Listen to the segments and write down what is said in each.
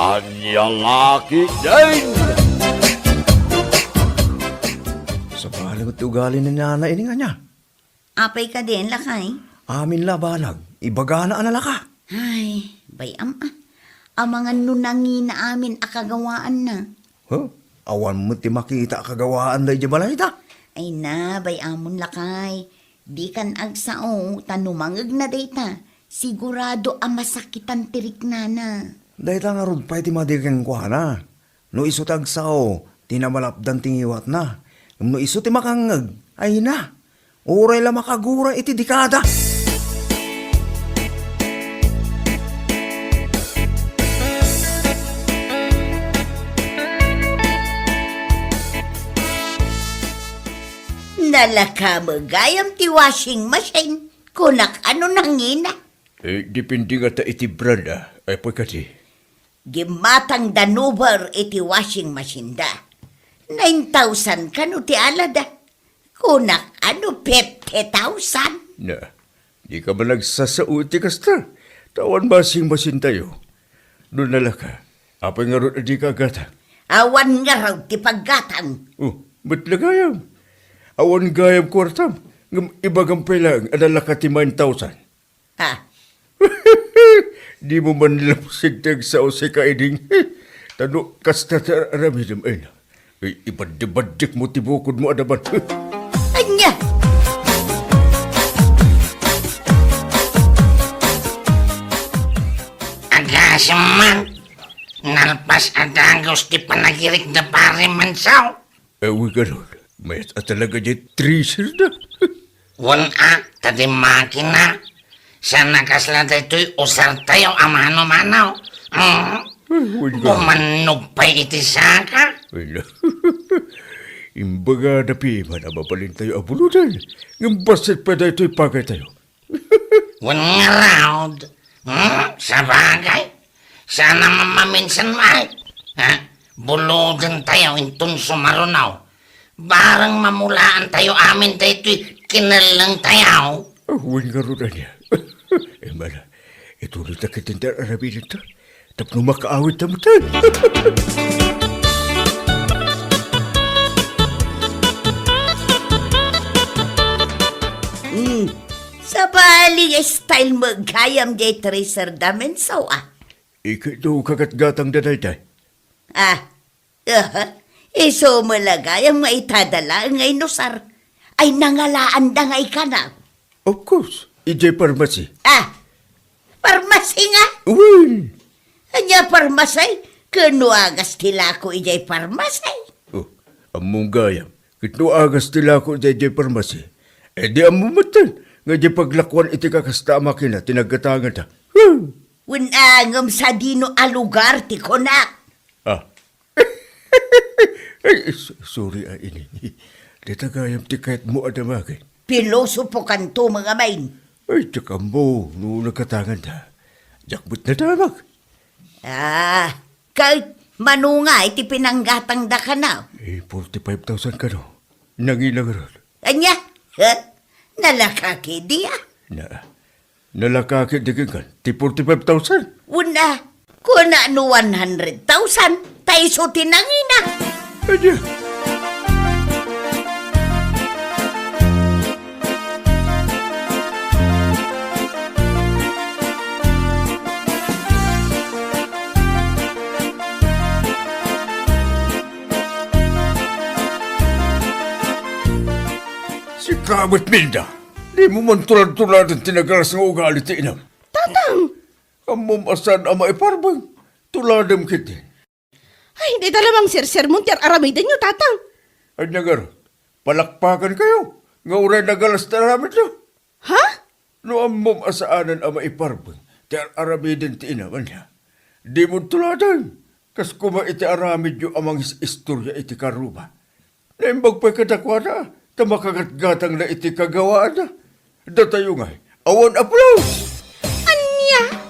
Anyang aki din! Sa baling at ugali na niya ini nga niya. Apay ka din, lakay. Amin labanag, ibagana ang nalaka. Ay, bayam ang mga nunangi na amin akagawaan na. Huh? Awan mo ti makita kagawaan na di balay ta. Ay na, bayamon lakay. Di kan agsao, tanumangag na dayta. Sigurado ang masakitan tirik na na. Dahil ta nga rugpay ti madirgang kwa na. No iso tag sao, tinamalapdan tingiwat na. No iso ti makangag, ay na. Uray la makagura iti dekada. Nalaka magayam ti washing machine. Kunak ano nangina. Dipindi nga ta iti branda, ay pagkati. Gimatang danubar iti washing machine da. 9,000 kano ti alada. Kunak ano 50,000. Na, di ka ba nagsasauti kasta? Tawan basing masin tayo. Doon nalaka, apay nga ron di ka gata. Awan nga raw ti paggatang. Oh, ba't lagayam? Awan gayam kwartam. Ibagang lang, adala ka ti 9,000. Ha? Di mo man lapsig tag sa ose ka eding. Tano, kasta ta aramidam ay na. Ibad-badik mo tibukod mo adaban. Anya? Agasaman, nalpas adagos ti panagirik na pare mansaw. Ewan ka nun. May at talaga niya treasure na. Wan tadi makina. Sana kasla dito'y usar tayo amano-manaw. Bumanog pa iti saka. Wala. Imbaga na pima na mapalin tayo abulutan. Ng basit pa na ito'y pagay tayo. Wan nga loud. Sa bagay. Sana mamaminsan mahit. Buludan tayo intun sumarunaw. Barang mamulaan tayo amin dito'y kinalang tayo. Awan nga rin niya. Mala, ito rin na kitindar arabin ito. Tapos makaawit na mutan. Sa bali style magkayam jay tracer damen saw Ikaw kagat-gatang daday tayo. Iso malagay ang maitadala ngay nosar. Ay nangalaan da ngay ka na. Of course, ijay pharmacy. Parmasy nga. Uy! Anya parmasay. Kano agas tila ko ijay parmasay. Oh, among gayam. Kito agas tila ko ijay pharmacy. Di among matan. Nga di paglakwan iti kakasta makina, tinagatangan ta. Unangam sa dino a lugar ti konak. Ay, sorry ini. Dita gayam ti kahit mo adamagay. Piloso po kanto mga main. Ay, tsaka mo, noong nagkatangan ta. Jakbot na damag. Kahit manungay ti pinanggatang da ka na. 45,000 ka no. Nangilang ron. Anya? Nalakaki diya. Nalakakit di kan. Ti 45,000. Una, kuna no 100,000. Taiso tinangina. Anya? Si Kabot Milda, di mo man tulad-tulad ang tinagalas ng ugali ti inam. Tatang! Amom asan ama iparbang, tuladam kiti. Ay, hindi talamang sir-sir mo, tiyar aramidan nyo, tatang. At nagar, palakpakan kayo, nga uray nagalas na namin nyo. Ha? No amom asaanan ama iparbang, tiyar aramidin ti inaman niya. Di mo tuladan, kas kuma iti aramid yung amang istorya iti karuba. Naimbag pa'y kadakwada, tamakagat-gatang na iti kagawaan na. Datayo nga'y, awan applause! Anya?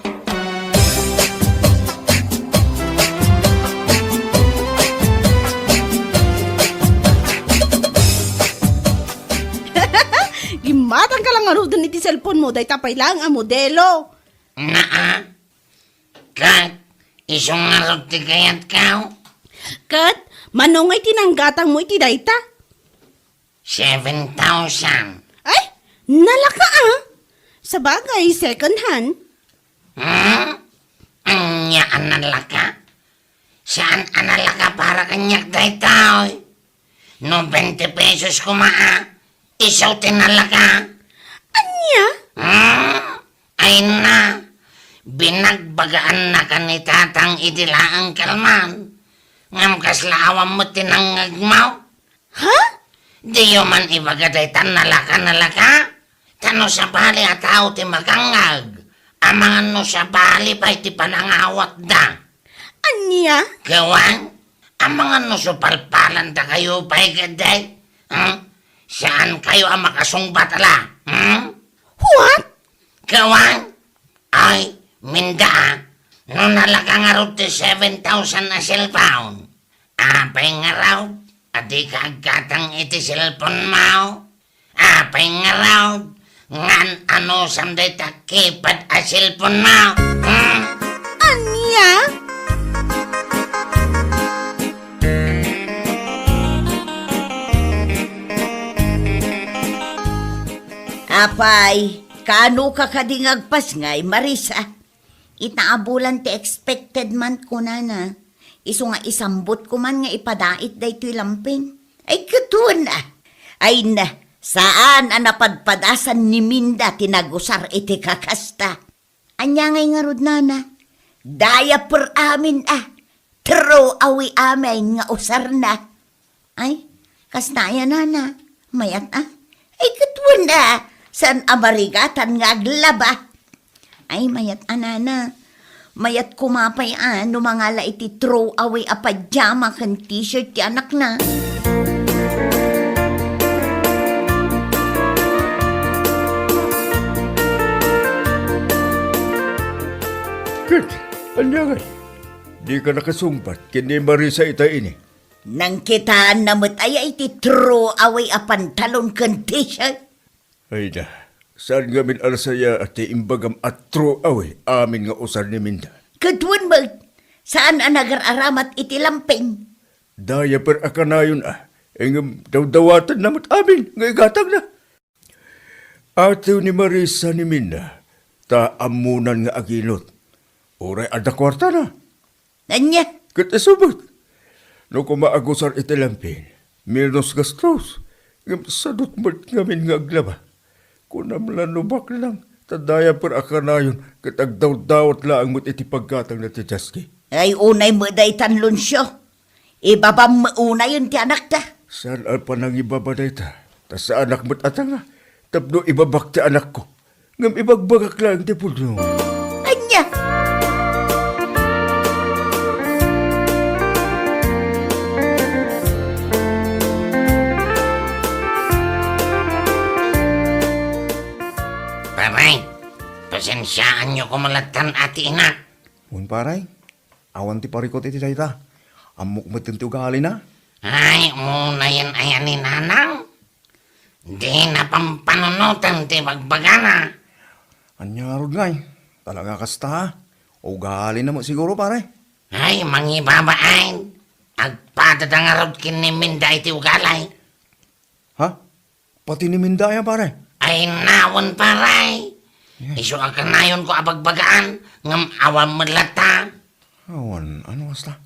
Gimatang ka lang ano doon iti cellphone mo, dahi tapay lang ang modelo. Naa. Kag, Isungarot ti kayat kao. Kat, manongay tinanggatang mo iti dayta. 7,000. Ay, nalaka ah. Sa bagay, second hand. Anya analaka? Saan analaka para kanyak dayta oy? No 20 pesos kumaa. Isaw tinalaka. Anya? Ay na. Binagbagaan na ka ni tatang idilaang kalman. Ngam kaslawam mo tinangagmaw. Ha? Di yo man ibagaday tan nalaka. Tano sa bali at tao ti makangag. Amangan no sa bali pa iti panangawat da. Anya? Gawan, amangan no sa palpalan da kayo pa igaday. Saan kayo ang makasungbat ala? What? Gawan, ay, minda no nalaka nga raw ti 7,000 na cellphone. Apay nga raw, adi kagkatang iti cellphone mo. Apay nga raw, ngan ano samday takipad a cellphone mo. Anya? Apay, kano ka kadingagpas ngay, Marisa? Itaabulan ti expected man ko na. Iso nga isambot ko man nga ipadait daytoy lamping. Ay katuan na. Ay na, saan ang napadpadasan ni Minda tinagusar iti kakasta? Anya ngay nga rod nana. Daya per amin Throw awi amin nga usar na. Ay, kastaya nana. Mayat Ay katuan na. San amarigatan nga aglaba? Ay, mayat anana. Mayat kumapay no mga la iti throw away a pajama kan t-shirt ti anak na. Kat, anya nga. Di ka nakasumpat, kini Marisa ita ini. Nang kitaan namot ay iti throw away a pantalon kan t-shirt. Ay na, saan gamin alasaya at imbagam at throw away amin nga usar ni Minda. Katuan mo, saan ang nagar-aramat iti lamping? Daya per akanayon engam daw-dawatan namat amin nga igatag na. Ate ni Marisa ni Minda, taamunan nga aginot. Oray ada kwarta na. Anya? Katasubot. No kumaagusar iti lamping, menos gastos. Ngam sadot mat ngamin nga aglaba. Kunam lanubak lang, tadaya per akanayon, katagdaw-dawat laang mo't iti pagkatang na ti Jaski. Ay unay mo day tanlunsyo. Ibabam mo unay yun ti anak ta. Saan al pa nang ibabaday ta? Ta sa anak mo't atanga, tapno ibabak ti anak ko. Ngam ibagbagak lang ti puno. Anya? Paray, pasensyaan nyo kumalatan ati ina. Un paray, awan ti parikot iti dayta. Amok mo ti ugali na. Ay, muna yan ayan ni nanang. Di na pampanunutan ti bagbagana. Anya rod ngay, talaga kasta ha. Ugali na mo siguro pare. Ay, mangibabain. Agpadadang kini Minda iti ugalay. Ha? Pati ni Mindaya pare. Ay, nawon paray. Iso ka nayon ko abagbagaan. Ngam awam malata. Awan, ano kasta?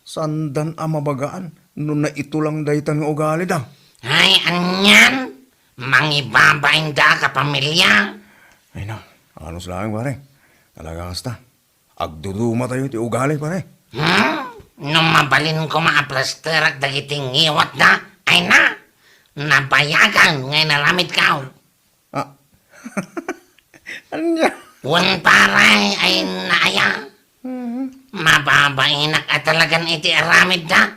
Sandan amabagaan, no na ito lang daytan nga ugali daw. Ay, anyan. Mangibabain da ka pamilya. Ay na, anos lang pare. Talaga kasta. Agduduma tayo ti ugali pare. Nung mabalin ko maaplasterak dagiting iwat da, ay na. Nabayagan ngay nalamit ka. Ah, anya? Wan paray ay naaya. Mababainak at talagan iti aramid da.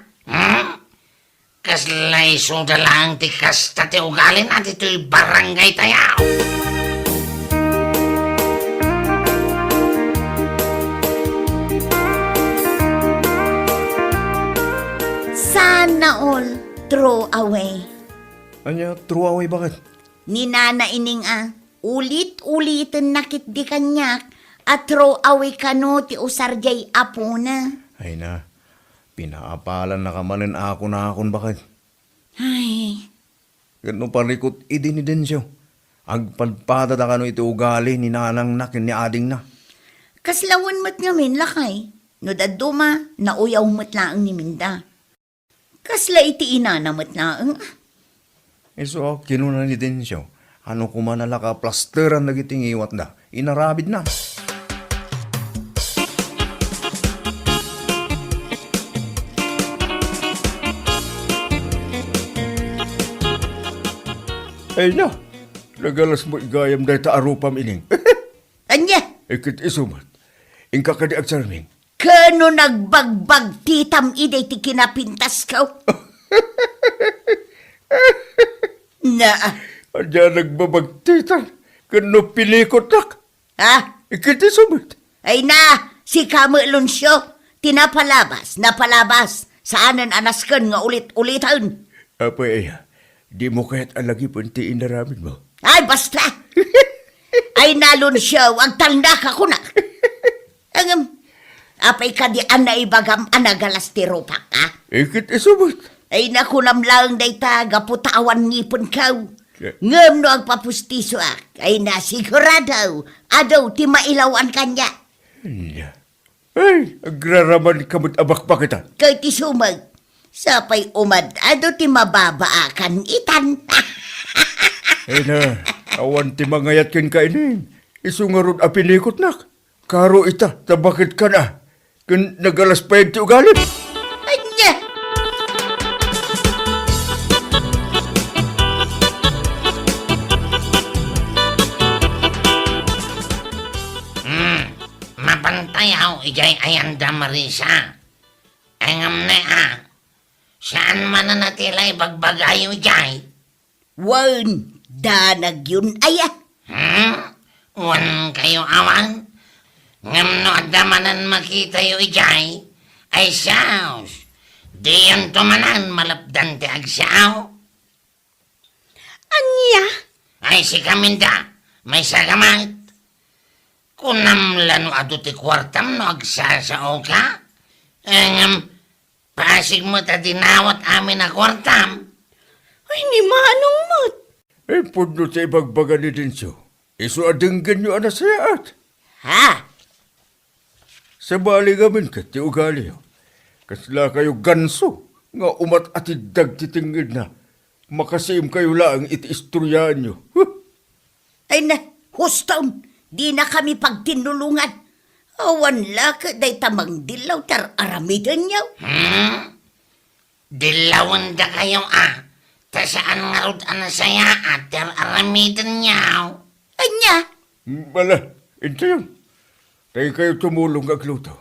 Kaslay suda lang ti kasta ti ugalin at ito'y barangay tayaw. Sana all throw away. Anya, true away bakit? Ni Nana Ining ulit-ulitin nakit di kanyak. At throw away ka no, ti usar jay apo na. Ay na, pinaapalan na kamanin ako na akon bakit. Ay, Gano parikot idin ni Densyo. Agpadpada da kano iti ugali ni nanang na ni ading na. kaslawan mat ngamin lakay. No daduma, nauyaw mat laang ni Minda. Kasla iti inana mat laang. So, kinuna ni Densyo. Ano kumanala ka plasteran nagiting iwat na. Inarabid na. Ay na, nagalas mo igayam dahi ta arupam ining. Anya, Ikit isumat. Ingka ka di agsarming. kano nagbagbag titam iday ti kinapintas ka. Na, Adya nagbabagtitan. Kano pilikot nak. ah, Ikit isumat. ay na, si Kamo Lunsyo, tinapalabas, napalabas, saanan anaskan nga ulit-ulitan. Apa iya, di mo kaya't alagi puntiin na ramin mo. Ay, basta! Ay, nalunsyo, ang tanda ka ko na. Ang, apay ka di anay bagam anagalas ti rupak, ha? Ikit isumat. Ay, nakunam lang day ta, gaputawan ngipon kaw. Yeah. Ngam no ang papustiso ak, ay nasigurado, adaw ti mailawan kanya. Nya. Ay, agraraman kamot abak pa kita. Kay ti sumag, sapay umad, adaw ti mababaakan itan. Ay na, awan ti mangayat kin ka ining. Isungarod a pinikot nak. Karo ita, tabakit ka na. Kun nagalas pa ti ugalit. Anya! Mapantayaw, ijay ayanda Marisa. Engam na saan man na natilay bagbagayo ijay? Wan, danag yun aya. Wan kayo awan? Ngam no adamanan makita yo ijay? Ay saos, di yun tumanan malapdan ti agsaw? Anya? Ay si Kaminda, may sagamit. Kunam lano ado ti kwartam no agsasao ka? Pasig mo ta dinawat amin na kwartam. Ay, ni manong mat. Eh, pudno sa ibagbaga ni Dinso. Iso adenggan nyo ana sayaat. Ha? Sa bali gamin ka, ti ugali. Kasla kayo ganso. Nga umat atidag titingid na. Makasim kayo lang iti istoryaan nyo. Huh! Ay na, huston, di na kami pagtinulungan. Awan laka, day tamang dilaw tar aramidan niyaw. Dilawan da kayo Ta saan nga rod anasaya at ter aramidan niyaw. Anya, Bala, ito yun. Tayo kayo tumulong agluto.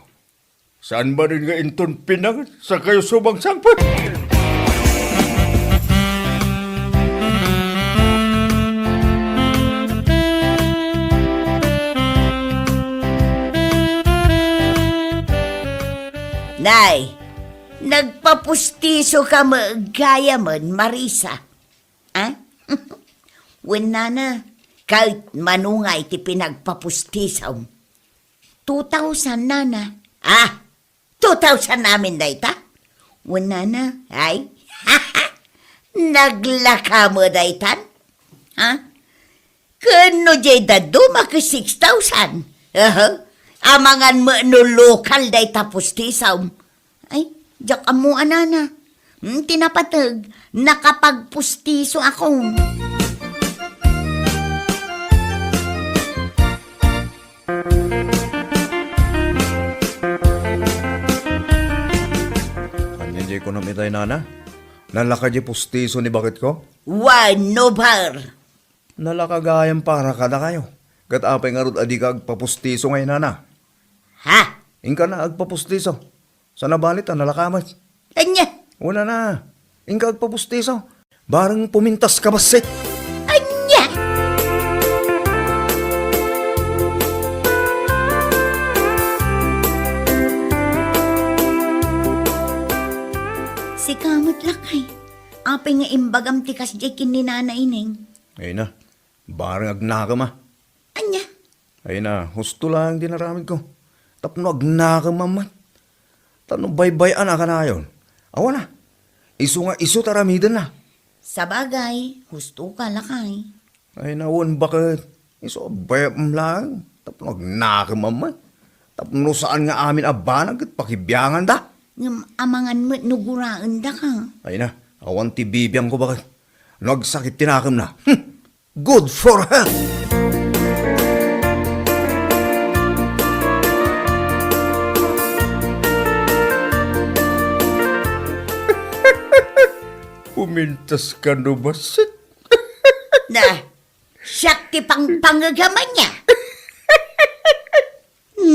Saan ba rin nga inton pinang sa kayo subang sangpot? Nay, nagpapustiso ka magaya man, Marisa. Ha? Wala na, kahit manungay ti pinagpapustisaw. 2,000 na. 2,000 namin na ita? Wala na, ay? Naglaka mo na itan? Ha? Kano jay dado maka 6,000? Amangan mo no lokal day tapos tisaw. Ay, jak amo anana. Tinapatag, nakapagpustiso ako. Kanya di ko namitay nana. Nalaka di pustiso ni bakit ko? One no bar. Nalakagayang para kada kayo. Kat apay nga rod adi ka agpapustiso ngay nana. Ha? Ingka na agpapustiso. Sa nabalit nalakamat. Anya? Wala na. Ingka agpapustiso. Barang pumintas ka basit. Anya? Si kamot lakay. Apay nga imbagam tikas di kininana ining. Ay na. Barang agnaka ma. Anya? Ay na, husto lang dinaramid ko. Tapno agnakam mamat. Tano baybay anak ka na yun. Awa na. Iso nga iso taramidan na. Sa bagay, husto ka lakay. Ay nawan bakit? Iso bayam lang. Tapno agnakam mamat. Tapno saan nga amin abanag at pakibiyangan da. Ngam amangan mo nuguraan da ka. Ay na, awan ti bibiyang ko bakit? Nagsakit tinakam na. Good for her! Pumintas ka no basit. Na, siyak ti pang pangagaman niya.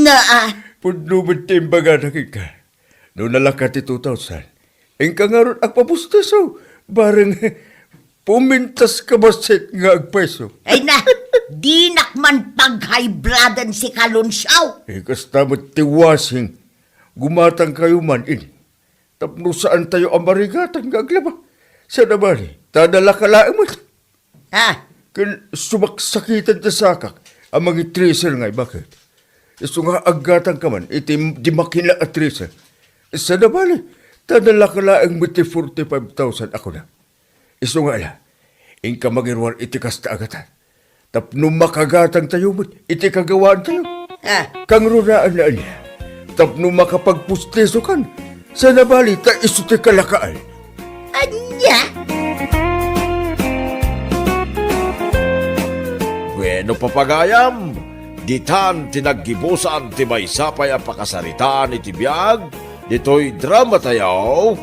Na, Pudno mo timbaga na ka. No nalakat ti 2,000. Ang kangarot agpapustaso. Barang pumintas ka basit nga agpeso. ay na, di nakman pag-high-blooded si Kalunsyaw. Kasta mo tiwasing. Gumatang kayo man ini. Tapno saan tayo amarigatang gaglaba. Sa nabali, tadala ka laang mo. Ha? Kan sumaksakitan ta sakak. Ang mga tracer nga, bakit? Iso nga aggatang ka man, iti di makina at tracer. Sa nabali, tadala ka laang mo ti 45,000 ako na. Iso nga ala, ingka magirwan iti kasta agatan. Tapno makagatang tayo mo, iti kagawaan tayo. Ha? Kang runaan na niya. Tapno makapagpusteso kan. Sa nabali, ta iso ti kalakaan. Anya? Bueno papagayam, ditan tinaggibusan ti maysapay ang pakasaritaan iti biyag, dito'y drama tayo,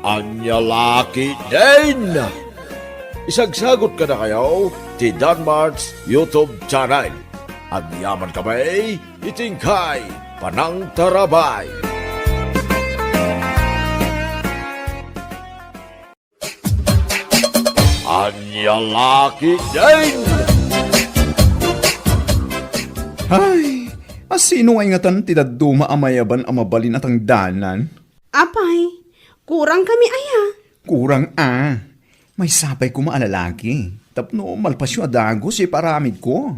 anya laki din. Isagsagot ka na kayo, ti Danmar's YouTube channel. Anyaman kami, itingkay, panang tarabay. Anya laki din. Ay, asino nga ingatan ti daduma amayaban amabalin at ang danan? Apay, kurang kami aya. Kurang may sapay ko maalalaki. Tapno malpasyo adago si paramid ko.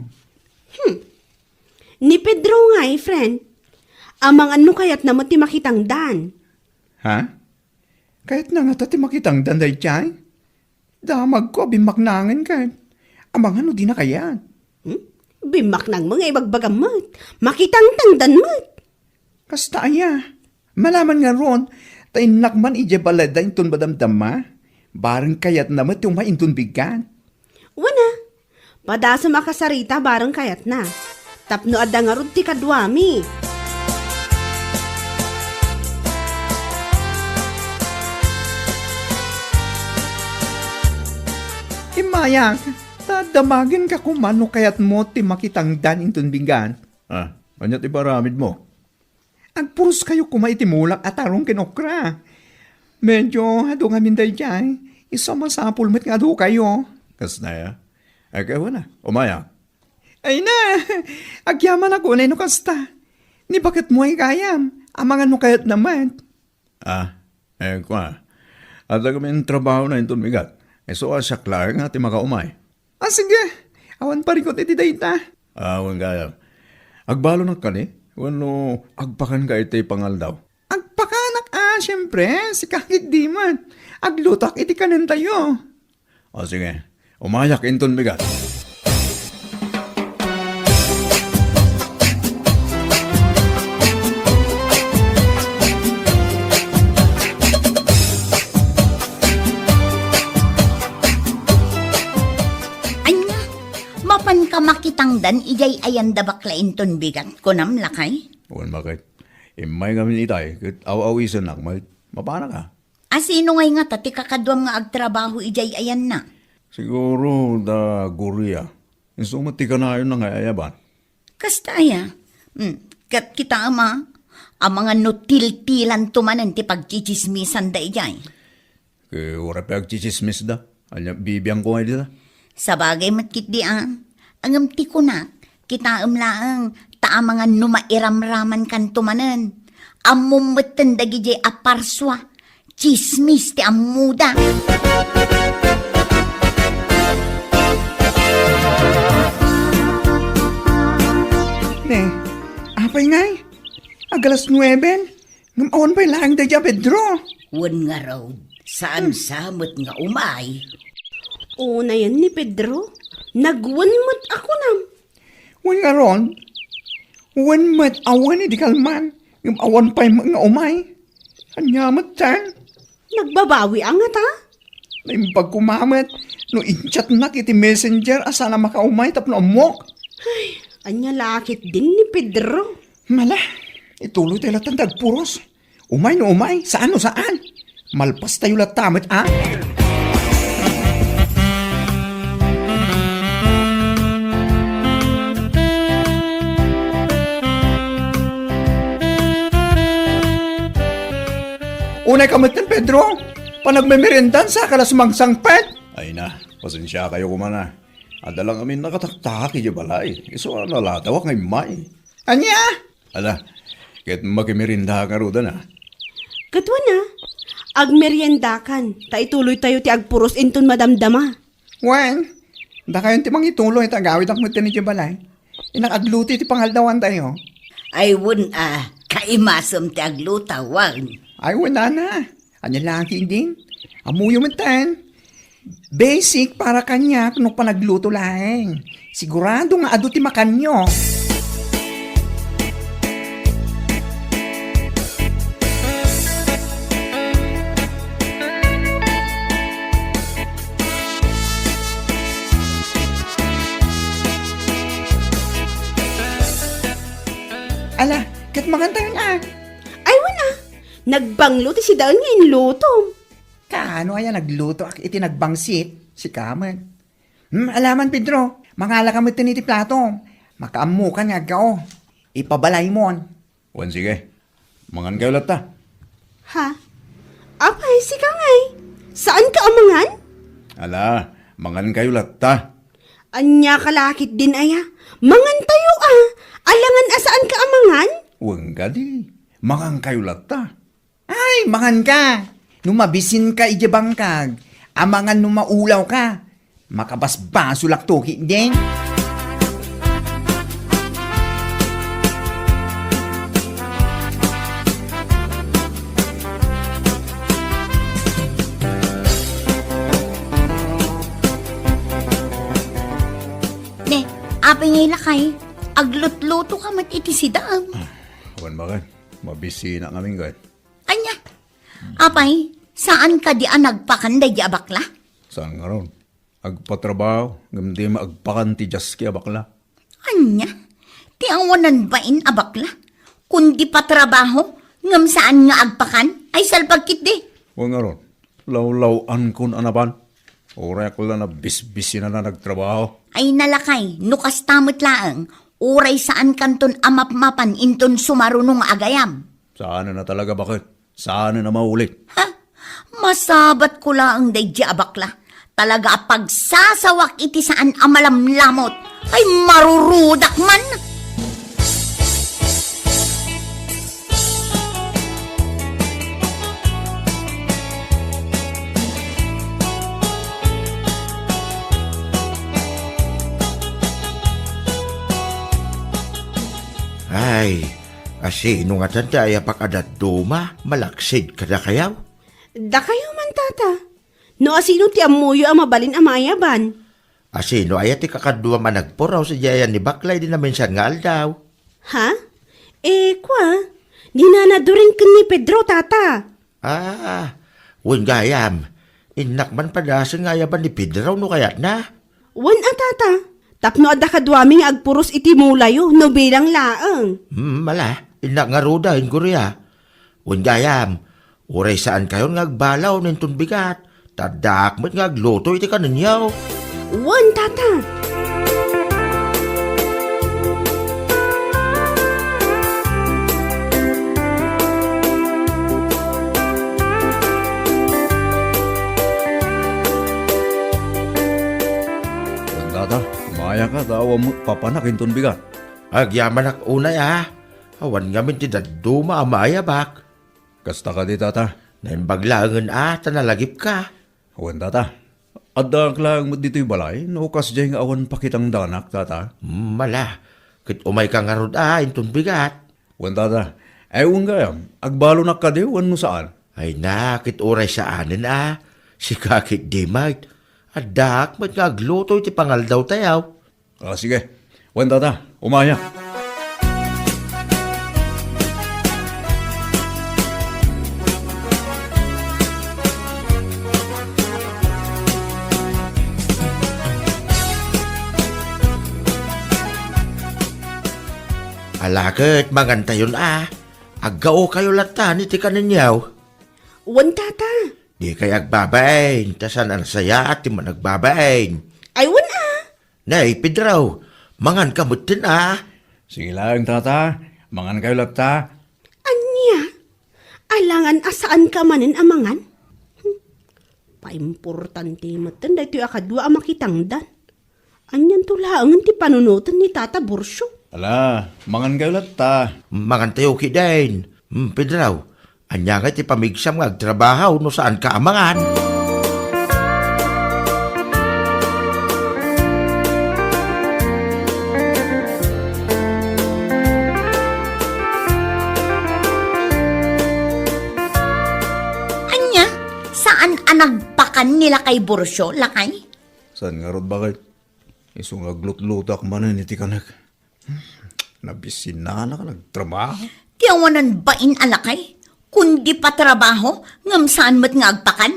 Ni Pedro nga friend. Amang ano kayat na ti makitang dan. Ha? Kahit na nga ti makitang danday tiyay? Damag ko bimaknangan ka. Amang ano di na kaya? Bimak ng mga ibagbagamot. Makitang tangdan mat. Kasta aya. Malaman nga ron, tayo nakman ije balada intun badamdama. Barang kayat naman yung maintun bigan. Wana. Pada sa makasarita barang kayat na. Tapno adda nga rod ti kadwami. Imayak, tadamagin ka kumano kayat mo ti makitang dan intun bigan. Anyat iparamid mo. Agpuros kayo kumaitimulak at tarong kinokra. Medyo hado nga minday dyan. Isa masapul met nga do kayo. Kas na ya? Ay kayo na, umaya. Ay na, agyaman ako na kasta. Ni bakit mo ay kayam? Amang ano kayat naman? Kwa. At kami trabaho na intun migat. So, asya klar nga ti makaumay. Sige, awan pa rin ko iti dayta. Awan gaya. Agbalo na ka ni? Wano, agpakan ka iti pangaldaw. Agpakanak siyempre, si kakit di man. Aglutak iti kanan tayo. O sige, umayak intun migat. Anya? Mapan ka makitangdan, ijay ayanda bakla inton bigat ko nam lakay. Wan bakit? Imay kami itay, kit aw-awisan nak, mapana ka? Asino ngay nga tati kakadwam nga agtrabaho ijay ayan na. Siguro da Korea. Insumati ka na yun na nga ayaban. Kastaya. Kat kita ama, ang mga nutil-tilan tumanan ti pagchichismisan da ijay. Kaya wala pa agchichismis da. Anya, bibiyang ko nga dita. Sa bagay matkit di ang ti ko na, kita laang ta mga numairamraman kan tumanan. Amumutan dagi jay aparswa, chismis ti amuda. apay ngay. Agalas 9. Ngamawan pa'y lang da Pedro. Wan nga raw, saan samot nga umay? Una yan ni Pedro. Nagwanmat ako nam. Wan nga ron. Wan mat awan di kalman. Ngamawan pa'y nga umay. Anyamat tan. Nagbabawi ang ta. Naimbag kumamat. No inchat na kiti messenger asa na makaumay tapno amok. Anya lakit din ni Pedro. Mala, ituloy tayo latang dagpuros. Umay no umay, saan o saan? Malpas tayo latamit, ah? Unay kamitin, Pedro. Panagmemerendan sa kalasumang pet. Ay na, pasensya kayo kumana. Adalang amin nakataktak iya balay. Iso nalatawak ngay may. Anya? Ala, kahit makimirinda ka ro na. Katwa na. Agmeryendakan. Ta ituloy tayo ti agpuros inton madamdama. Wen, da kayo ti mangituloy tagawid ang mutin ni balay. Inakadluti ti pangaldawan tayo. Ay wun kaimasom ti aglutawan. Ay, wala na. Anya laki din. Amuyo man tan. Basic para kanya kung panagluto lang. Sigurado nga ado ti makanyo. Ala, kat magantayan Ay wala. Nagbanglo ti si Daan ngayon luto. Kaano kaya nagluto ak iti nagbangsit? Si Kaman. Alaman, Pedro. Mangala kami tiniti plato. Makaamukan nga kao. Ipabalay mo. Wan sige, mangan kayo lata. Ha? Apay, si Kangay. Saan ka amangan? Ala, mangan kayo lata. Anya kalakit din aya. Mangan tayo Alangan asaan ka amangan? Huwag ka di, mangan kayo lata. Ay, mangan ka. Numabisin ka ijabang kag. Amangan numaulaw ka. Makabasbaso laktoki din. Ne, apay ngay lakay. Aglutluto ka mat iti si Daang. Wan makan, mabisi na kaming gan. Anya, apay, saan ka di nagpakanday di abakla? Saan nga ron? Agpatrabaho, gamdi maagpakan ti Diyas ki abakla. Anya, ti awanan bain abakla? Kundi pa trabaho, ngam saan nga agpakan, ay salpagkit di. Huwag nga ron, law-lawan kun anaban. Oray ko lang na bisbisi na nagtrabaho. Ay nalakay, nukas tamot laang, uray saan kanton amap-mapan inton sumarunong agayam. Saan na talaga bakit? Saan na maulit? Ha? Masabat ko lang day di abakla. Talaga pagsasawak iti saan amalamlamot, ay marurudak man. Ay, asino nga tanda ay apakadat duma, malaksid kada kayaw. Da kayo man tata. No asino ti amuyo ang mabalin amayaban. Asino ay ati kakadua managpuraw sa jayan ni Baklay din namin siya nga aldaw. Ha? Kwa, di na naduring ka ni Pedro tata. Wen gayam, inak man padasan nga yaban ni Pedro no kayat na. Wan tata. Tapno adda kadwaming agpuros iti mulayo no bilang laang. Mala, inak nga ruda, ingurya. Wen gayam, uray saan kayo ngagbalaw nintong bigat. Tadak mo't ngagluto iti kaninyaw. Wan tata. Huwag tata, maya ka, tawa mo papanakin ton bigat. Agyaman ak unay Awan ngamin ti daduma amayabak. Kasta ka di tata. Naimbaglangan tanalagip ka. Huwag tata. Adak lang mo dito'y balay, nukas dyan nga awan pakitang danak, tata. Mala, kit umay ka nga rod intong bigat. Wan tata, ewan gayam, agbalo na ka di, wan no saan. Ay nakit oray sa anin si kakit di might. Adak mat nga agluto iti pangaldaw tayaw. Sige, wan tata, umaya. Alakit mangantayon Agao kayo latan iti kaninyaw. Wan tata. Di kay agbabain, tasan ang saya at ti managbabain. Ay wan Nay, Pedraw, mangan kamutin Sige lang tata, mangan kayo lata. Anya? Alangan asaan ka manin amangan? Paimportante matan dahito akadwa makitangdan. Anyan tulaangan ti panunutan ni Tata Bursyo. Ala, mangan kayo lata. Mangan tayo kidain. Pedraw, anya nga ti pamigsam nga agtrabaho no saan ka amangan. Anya, saan anagpakan nila kay Bursyo, lakay? Saan nga rod bakit? Isong aglut-lutak manin iti kanak. Nabisin na ka nagtrabaho. Tiyawanan bain alakay? Kundi pa trabaho, ngam saan mat nga agpakan?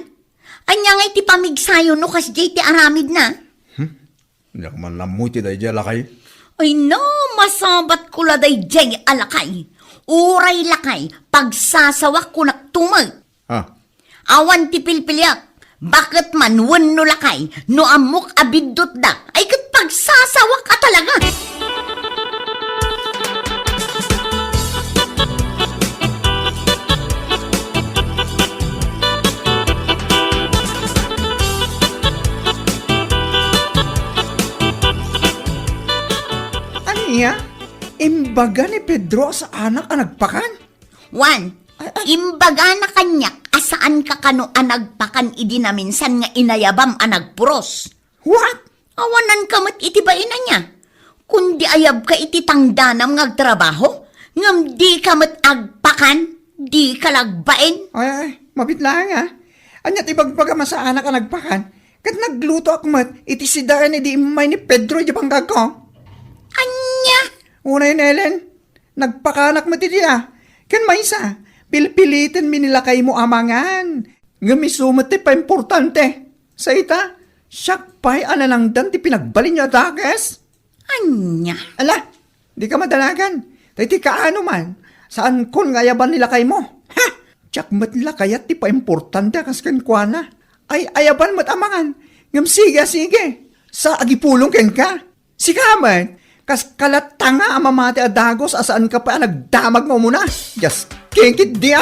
Anya nga iti pamigsayo no kas ti aramid na. Nyak man lamoy ti day lakay. Ay no, masabat ko la day jay alakay. Uray lakay, pagsasawak ko nagtumag. Ha? Awan ti pilpilyak. Bakit man wano lakay, no amok abidot da, ay kat pagsasawak ka talaga. Aniya? Imbaga ni Pedro sa anak ang nagpakan? Juan, imbaga na kanyak, asaan ka kano anagpakan idi na minsan nga inayabam anagpuros. What? Awanan ka mat iti baina niya. Kundi ayab ka iti tangdanam nga agtrabaho, ngam di ka mat agpakan, di ka lagbain. Ay, mabitlang Anyat ibagbaga sa anak ang nagpakan. Kat nagluto akmat, iti sidaan iti imay ni Pedro di banggag ko. Anya? Unay na Ellen, nagpakanak mo ti Kan maysa, pilpilitin mi nila kay mo amangan. Ngamisumot ti pa importante. Sa ita, siyak pa'y analangdan ti pinagbalin niyo dagas. Anya? Ala, di ka madalagan. Ti kaano man, saan kun ngayaban nila kay mo? Ha! Tiyak mat nila kayat ti pa importante kas kankwana. Ay ayaban mat amangan. Ngam sige. Sa agipulong ken ka. Sikaman, kas kalatanga amamati adagos asaan ka pa nagdamag mo muna. Just kengkit di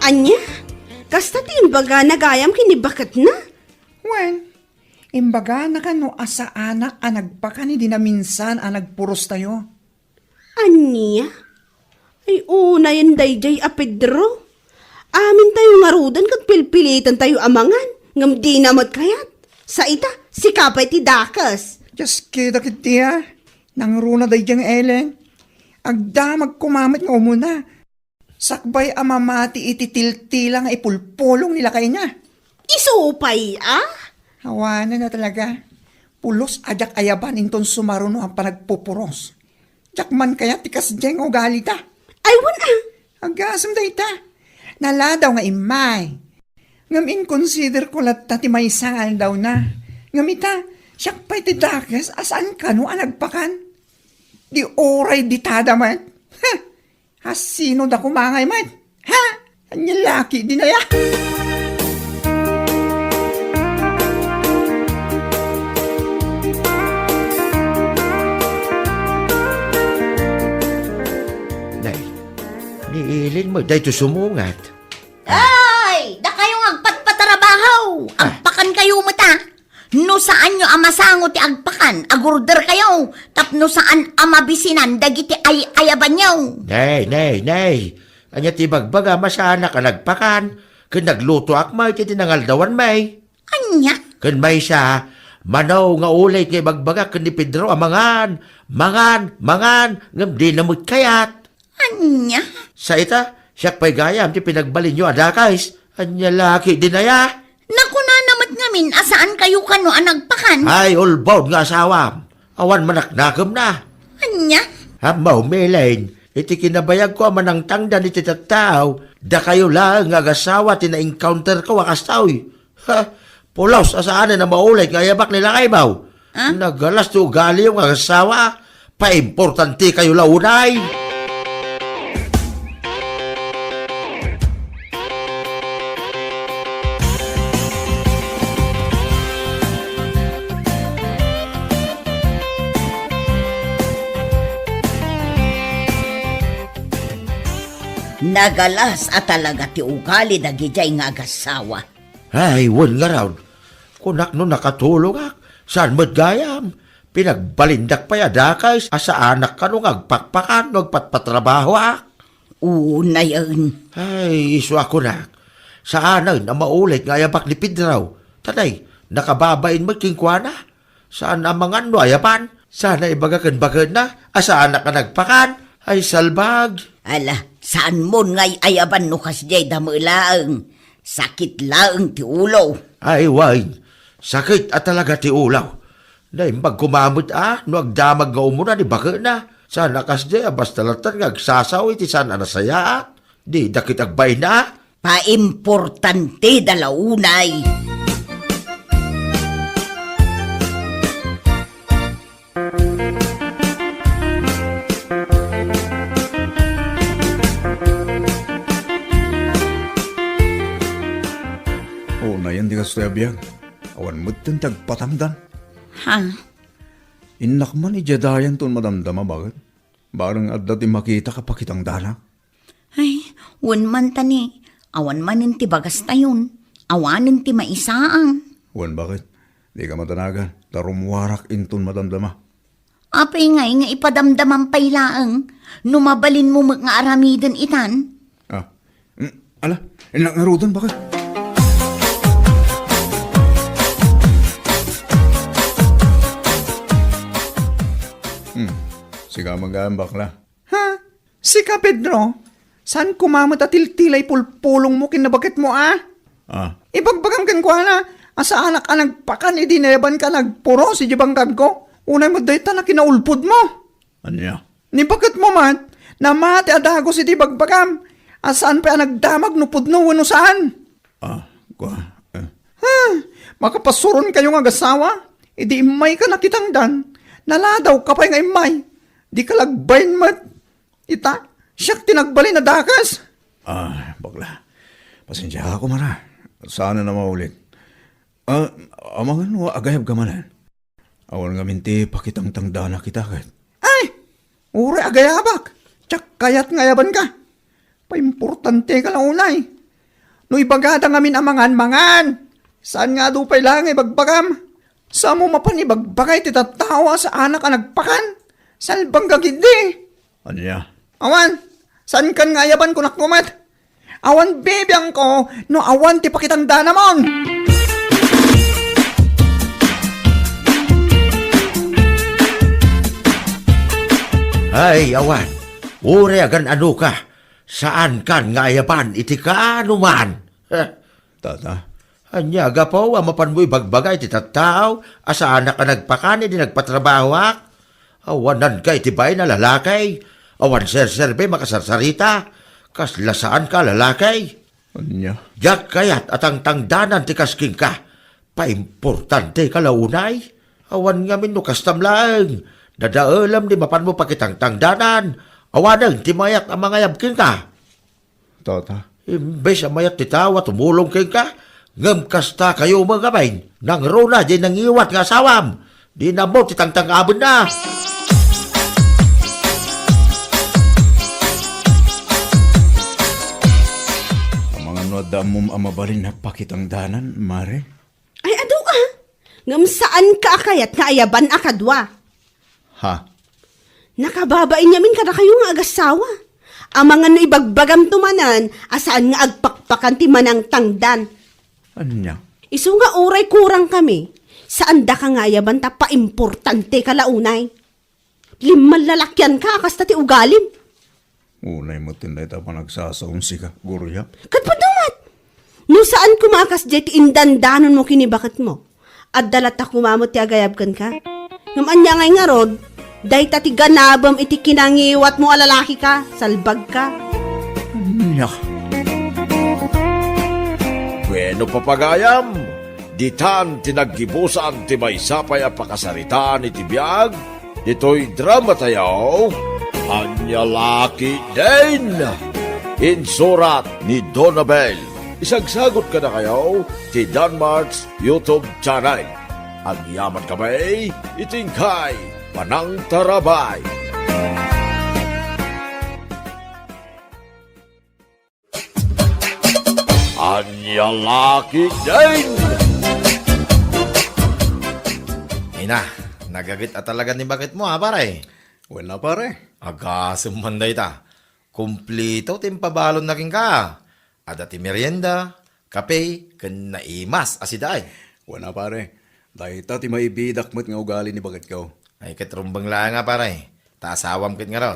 Anya? Kasta ti imbaga nagayam kinibakat na? Well, imbaga na ka no asa anak anagpaka ni dinaminsan anagpuros tayo. Anya? Ay una yan dayjay a Pedro. Amin tayo ngarudan kat pilpilitan tayo amangan. Ngam di namat kayat. Sa ita, si kapay ti dakas. Just kita kitiya. Nangruna day diyang Ellen. Agdamag kumamit nga umuna. Sakbay amamati ititiltila nga ipulpulong nila kay niya. Isupay, Hawanan na talaga. Pulos ajak ayaban inton sumaruno ang panagpupuros. Jakman kaya tikas diyang ugalita. Ay, wana. Agasam da ita. Naladaw nga imay. Ngam inconsider ko latta ti may sangal daw na. Ngam ita, siyak pa'y ti dakas asaan ka no anagpakan. Di oray ditada man. Ha! Hasino da kumangay man. Ha! Anya laki di na ya. Nay, niilin mo dahito sumungat. Ay! Da kayong agpatpatarabahaw! Agpakan kayo mata! No saan nyo amasango ti agpakan, agurder kayo, tapno saan amabisinan, dagiti ay ayaban nyo. Nay. Anya ti bagbaga masana ka nagpakan. Kun nagluto ak may ti tinangaldawan may. Anya? Kun may siya, manaw nga ulay kay bagbaga kun ni Pedro amangan. Mangan, ngam di namut kayat. Anya? Sa ita, siya pa'y gayam ti pinagbalin nyo adakais. Anya laki dinaya. Naku na namat ngamin, asaan kayo kano anagpakan? Ay, ulbaw nga asawam. Awan manaknakam na. Anya? Hamaw, Melaine, iti kinabayag ko manang tangdan iti tattao, da kayo lang nga asawa tina-encounter ko wakastaw. Ha, pulaws asaan na maulay nga yabak nila kay baw. Nagalas to ugali yung asawa, pa-importante kayo launay. Nagalas at talaga ti ugali dagijay nga agasawa. Ay, wan nga raw. Kunak no nakatulong ak, saan mo't gayam? Pinagbalindak pa yadakay, asa anak ka nung agpakpakan, nagpatpatrabaho ak. Una yun. Ay, iso ako na. Saan na maulit nga yabak ni Pedro? Tanay, nakababain mo kingkwana? Saan amangan no ayapan? Sana ibagakan-bagan na, asa anak ka nagpakan? Ay, salbag. Ala, saan mo ngay ayaban no kasjay damulaang? Sakit laang ti ulo. Ay, wine. Sakit at talaga ti ulaw. Naimbag kumamot no agdamag nga umuna ni baka na. Sana kasjay, basta latan nga agsasaw iti sana nasaya. Di dakit agbay na. Paimportante dalaunay. Oo na yan, di ka suyabiyag. Awan mo din tagpatangdan. Ha? Inak man ijadayan ton madamdama, bakit? Barang at dati makita ka pa kitang dana. Ay, wan man tani. Awan manin ti bagas tayon. Awanin ti maisaang. Wan, bakit? Di ka matanagan. Tarumwarak inton madamdama. Apay nga ipadamdaman paylaang. Numabalin mo nga aramiden itan. Ah, ala, inak nga rudan, bakit? Siga magaang bakla. Ha? Si ka, Pedro? Saan kumamot at tiltilay pulpulong mo kinabakit mo, ah? Ah, Ibagbagam kan kwa na, asa anak ka nagpakan, idineban ka nagpuro si Jibanggag ko. Unay mo dayta na kinaulpod mo. anya? Ni bakit mo man, namati adago si di bagbagam. Asaan pa nagdamag no pudno wano saan? Ah, kwa. Ha? Makapasuron kayo nga gasawa? Idi imay ka nakitangdan. Naladaw ka pa nga imay. Di ka lagbayin mat. Ita, siyak tinagbali na dakas. Ah, bakla. Pasensya ako mara. Sana na maulit. Amangan mo agayab ka manan. Awan nga minti pakitang tangdana kita kahit. Ay, ure agayabak. Tsak kayat ngayaban ka. Paimportante ka lang unay. No ibagada ngamin amangan-mangan. Saan nga dupay lang ibagbagam? Sa mo mapanibagbagay titatawa sa anak ka nagpakan? Salbang gagindi. Anya? Awan, saan kan ngayaban ko nakumat? Awan bebiyang ko, no awan ti pakitang danamon. Ay, awan. Ure agan ano ka. Saan kan ngayaban iti ka anuman? Tata? Anya gapaw, amapan mo'y bagbagay ti tattao. Asa anak ka nagpakan, di nagpatrabaho ak. Awanan ka itibay na lalakay. Awan serserbe makasarsarita. Kaslasaan ka lalakay. Anya? Jak kayat at ang tangdanan ti kasking ka. Paimportante ka launay. Awan nga min no kastamlang. Dadaalam di mapan mo pakitang tangdanan. Awanang ti mayak ang mga yabking ka. Tata? Imbes ang mayak ti tawa tumulong king ka. Ngam kasta kayo mga bain. Nang rona di nang iwat nga asawam. Di na mo ti tangtangabon na. Amangan no damom amabalin na pakitang danan, mare? Ay, ado ka. Ngam saan ka akayat nga ayaban akadwa? Ha? Nakababain yamin kada kayo nga agasawa. Amangan no ibagbagam tumanan, asaan nga agpakpakan ti manang tangdan. Anya? Isu nga uray kurang kami. Saan da ka nga yaban ta pa-importante kalaunay. Liman lalakyan ka, kasta ti ugalim. Unay mo tinday ta pa nagsasaunsi ka, gurya. Katpadamat! No saan kumakas jet indandanon mo kinibakat mo? At dalat ta kumamot ti agayabkan ka? Ngam anya ngay nga rod, day ta ti ganabam iti kinangiwat mo alalaki ka, salbag ka. Anya? Bueno papagayam, ditan tinaggibusan ti maysapay a pakasaritaan iti biag, dito'y drama tayaw, Anyalaki din! Insurat ni Donabel. Isagsagot ka na kayo ti Danmarks YouTube channel. Ang yaman kamay, itingkay, Manang Tarabay. Anyalaki din! Ina, nagagit at talaga ni bakit mo ha, pare? Wala pare. Aga, sumanday ta. Kumplito timpabalon na king ka. Ada ti merienda, kape, kan naimas, asiday. Wala pare. Dahil ti maibidak mo't nga ugali ni bagat ko. Ay, katrumbang lang nga, pare. Taasawam kit nga raw.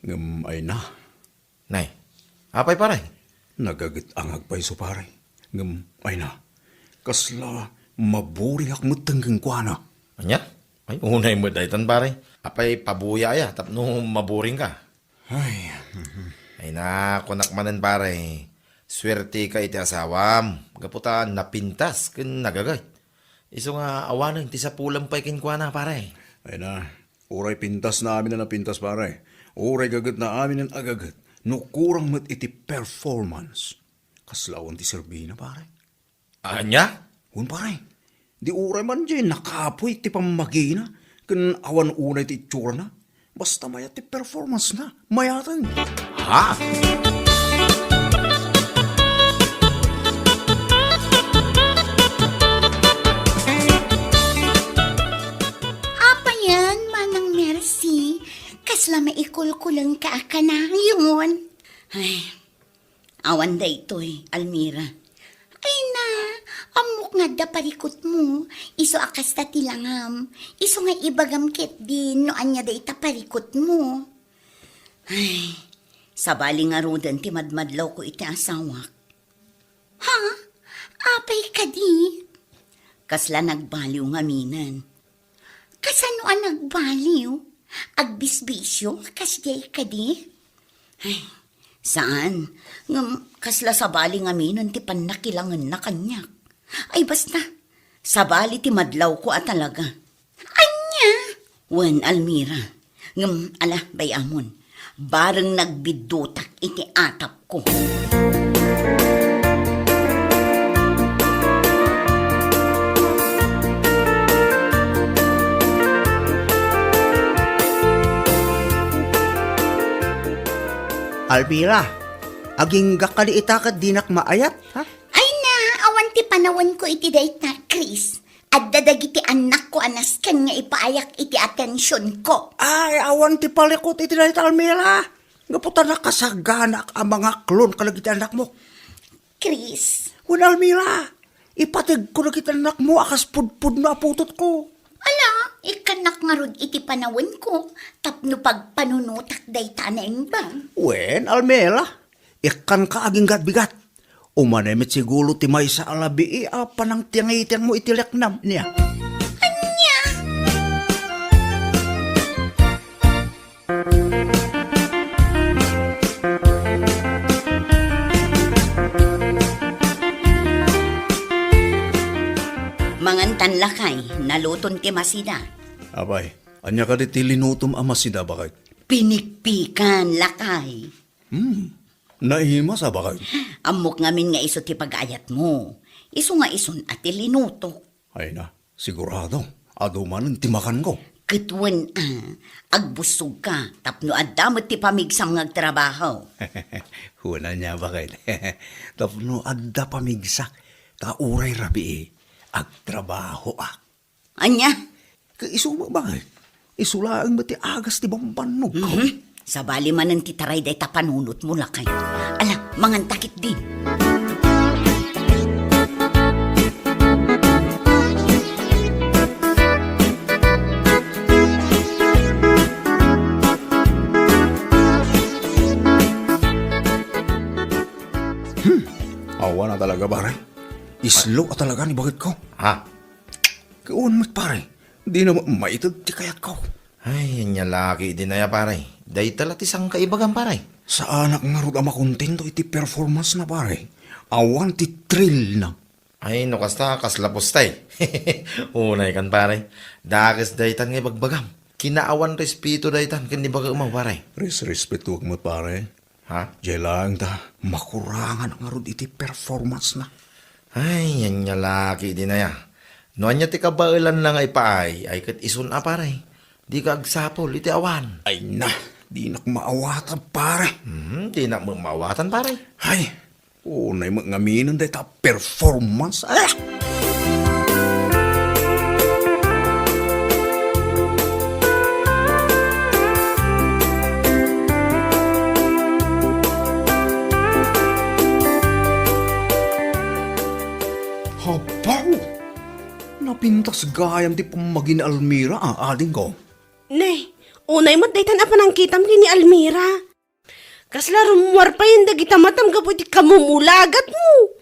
Ngam ay na. Nay, apay, pare? Nagagit ang agpay so pare. Ngam ay na. Kasla maburi ak mo't tanggang kwa na. Anya? Ay, unay mo daytan, pare. Apay, pabuya ya, tapno maburing ka. Ay, Ay na, kunak manan, pare. Swerte ka iti asawam. Gaputan, napintas, kin nagagay. Iso nga, awanan, ti sa pulang pa'y kinkwana, pare. ay na. Uray pintas na amin na napintas pare. Uray gagat na amin ang agagat. No kurang mo't iti performance. Kaslawan ti Serbina pare. Anya? Hun pare. Di uray man dyan nakapoy ti pamagina. Kan awan unay ti itsura na. Basta mayat ti performance na. Mayatan. Ha? Apa yan, Manang Mercy? Kasla maikulkulang ka na yun. Ay, awan da ito'y, Almira. Ay na, amok nga da parikot mo. Iso akas ta tilangam. Iso nga ibagam ket din no anya da ita parikot mo. Ay, sabali nga rodan ti madmadlaw ko iti asawak. Ha? Apay ka di? Kasla nagbaliw nga minan. Kasano ang nagbaliw? Agbisbisyo? Kasjay ka di? Ay, saan? Ngam, kasla sabali nga minan ti panakilangan na kanyak. Ay basta, sabali ti madlaw ko at talaga. Anya? Wen, Almira. Ngam, ala, bayamon. Bareng nagbidutak iti atap ko. Almira, aging gakali itakad dinak maayat, ha? Ay na, awan ti panawan ko iti dayt na, Chris. At dadagiti anak ko anas kan nga ipaayak iti atensyon ko. Ay, awan ti palikot iti dahit Almira. Ngaputan na kasaganak ang mga klon kalagiti anak mo. Chris, Wan Almira, ipatig ko na kita anak mo, akas pudpud na putot ko. ala, ikanak nga rod iti panawan ko. Tapno pagpanunutak dayta na bang. Wen, Almira, ikan ka aging gatbigat. Umanemit siguro ti may sa alabi, panang tiyangitian mo itileknam niya. Anya? Mangantan lakay, naluton ti masida. Abay, anya ka di ti linutom amasida bakit? Pinikpikan lakay. Naihima sa bakit? Amok ngamin nga iso ti pag-ayat mo. Iso nga ison at ilinuto. Ay na, sigurado. Ado man ang timakan ko. Kitwen agbusog ka, tapno adamot ti pamigsam ngagtrabaho. Huna niya bakit? Tapno adda pamigsak. Kauray rabi agtrabaho ak. Anya? Isu mo bakit? Isulaang mati agas ti bambanog ko. Sa bali man ang titaray day tapanunot mo lakay. Ala, mangantakit din. Awa na talaga, pare. Islo ka talaga ni bakit ko. Ha? Kaon mo't pare. Di na maitag ti kayat ko. Ay, yan yung laki din na ya, pare. Day talat isang kaibagan, pare. Sa anak nga ro ama kontento iti performance na pare. Awan ti thrill na. Ay, no kasta, kaslapos tay. Unay kan, pare. Dakis daytan nga bagbagam. Kinaawan respeto daytan, kani baga umaw, pare. Respeto mo pare. Ha? Diyan lang ta, makurangan nga ro iti performance na. Ay, yan yung laki din na ya. Noan niya ti kabailan lang ay paay, ay kat isun a, pare. Di ka agsapol, iti awan. Ay na, di nak maawatan pare. Di na mawatan, pare. Ay, unay magngaminan day ta performance. Ah! Habaw! Napintas gayam di pamagin Almira ading ko. Nay, unay mo daytan apa nang kitam ni Almira. Kasla rumuwar pa yung dagita matam gapo iti kamumulagat mo.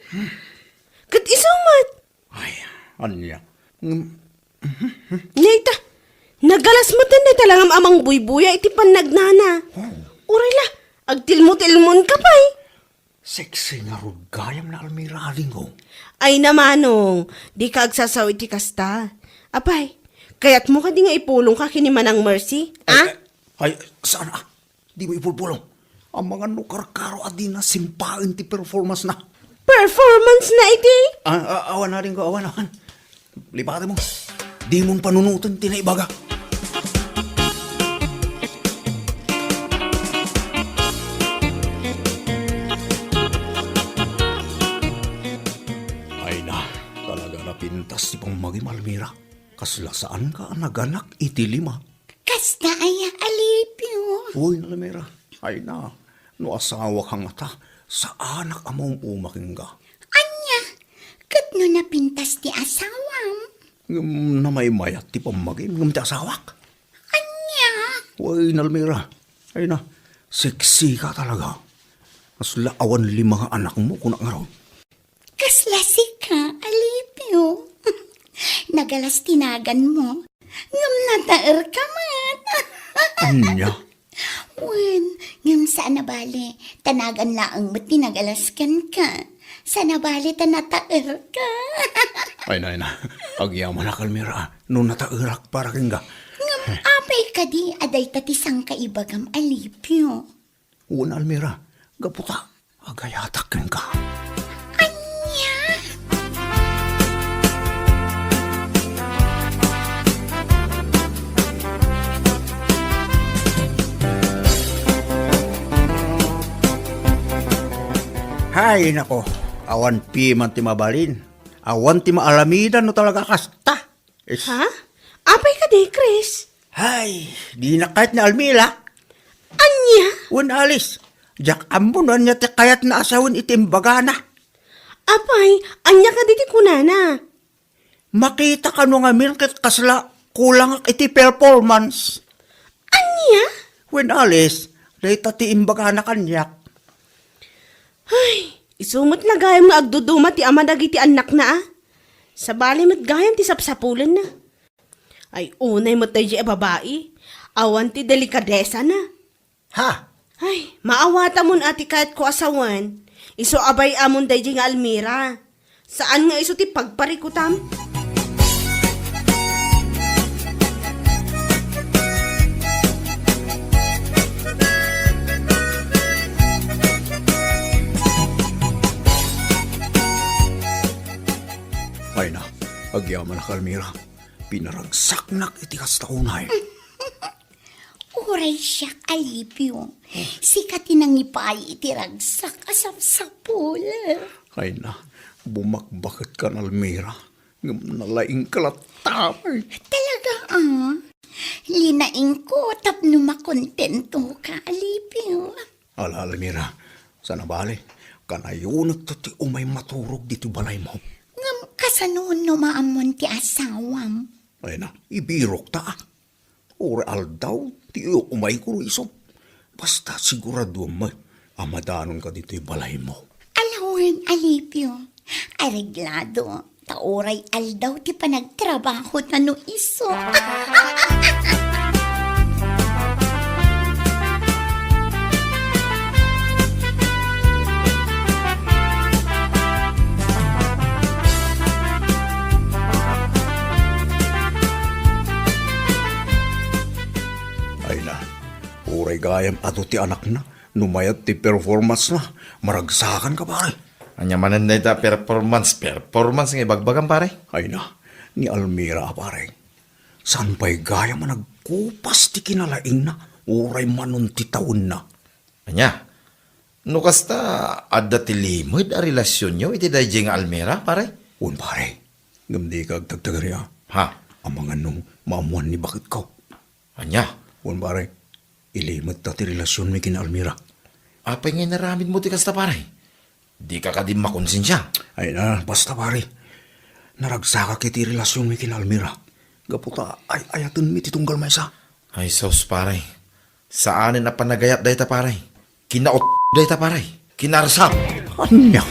Kat isumat. Ay, anya. Nayta, nagalas mo din na talangam amang buybuya iti panagnana. Urila, agtilmo-tilmon ka pa'y. Sexy nga rod gayam na Almira ading ko. Ay namanong, di ka agsasaw iti kasta. Apay, kaya't mo ka di nga ipulong ka kini Manang Mercy, ah? Ay, saan ah? Di mo ipulpulong. Ang mga nukar-karo adi na simpain ti performance na. Performance na iti. Awan na rin ko, awan. Lipatin mo. Di mong panunutan tinaibaga. Ay na, talaga napintas ti pamagi Almira. Kasla saan ka naganak iti 5? Kasta aya alipyo. Uy, Almira. Ay na, no asawa kang ata, sa anak among umaking ka. Anya, kat no napintas ti asawam. Na may mayat ti pamagi, ngam ti asawak. Anya, Uy, Almira. Ay na, sexy ka talaga. Kasla awan 5 anak mo kung nga ron. kaslasi ka alipyo. Nagalas tinagan mo. Ngam nataer ka man. Anya? Wen, ngam sa nabali, tanagan laang mo't tinagalaskan ka. Sa nabali, tanataer ka. Ay na. Agyaman na Almira. Nung natairak para king ka. Ngam apay ka di, aday tatisang kaibagam alipyo. Una Almira, gaputa. Agayatak king ka. Anya, Hay, nako. Awan piman ti mabalin. Awan ti maalamidan no talaga kasta. Ha? Apay ka di, Chris? Hay, di na kahit na Almira. Anya? Un alis. Jak ambon niya ti kayat na asawin itimbaga na. Apay, anya ka di ti kunana. Makita ka no nga milkit kasla kulang iti performance. Anya? When alis, dahita ti imbaga na kanyak. Ay, isumot na gayam nga agduduma ti ama dagiti anak na ah. Sa bali mat gayam ti sapsapulan na. Ay, unay mo tayo di babae. Awan ti delikadesa na. Ha? Ay, maawata mon ati kahit ko asawan. Iso abay amon tayo nga Almira. Saan nga iso ti pagparikutam? Ay na, agyaman na Almira. Pinaragsak nak iti kastaunay. Uray siya alipyo. Sikatin ang ipay itiragsak asapsapul. Ay na, bumakbakit ka na Almira. Ngam nalaing kalatapay. Talaga ah. Linaing ko, tapno makontento ka, Alipio. Ala, Almira, sana bali, kanayunot to ti umay maturog dito balay mo. Ngam kasanon no maamon ti asawam. Ay na, ibirok ta. Oral daw, ti umay ko iso. Basta sigurado mo, amadanon ka dito balay mo. Alawan, Alipio. Areglado. Taoray aldaw ti panagtrabaho na no iso. Ay na, uray gayam ato ti anak na, numayat ti performance na, maragsakan ka pare. Anya manan na ita performance nga ibagbagan pare. Ay na, ni Almira pare. San pa'y gaya man nagkupas ti kinalaing na, uray manon ti taon na. Anya, no kasta adda ti limod a relasyon nyo iti dayjay nga Almira pare. Un pare, gamdi kag tagtagariya. Ha? Amangan nung maamuan ni bakit ko. Anya, Un pare, ilimot ta ti relasyon mi kina Almira. apay nga naramid mo ti kasta pare. Di ka kadim makonsensya. Ay na, basta pare. Naragsaka kiti relasyon mi kina Almira. Gaputa, ay ayatun mi titunggal may sa. Ay sos pare. Saan na panagayat dayta pare? Kinaot dayta pare. Kinarsap. Anya?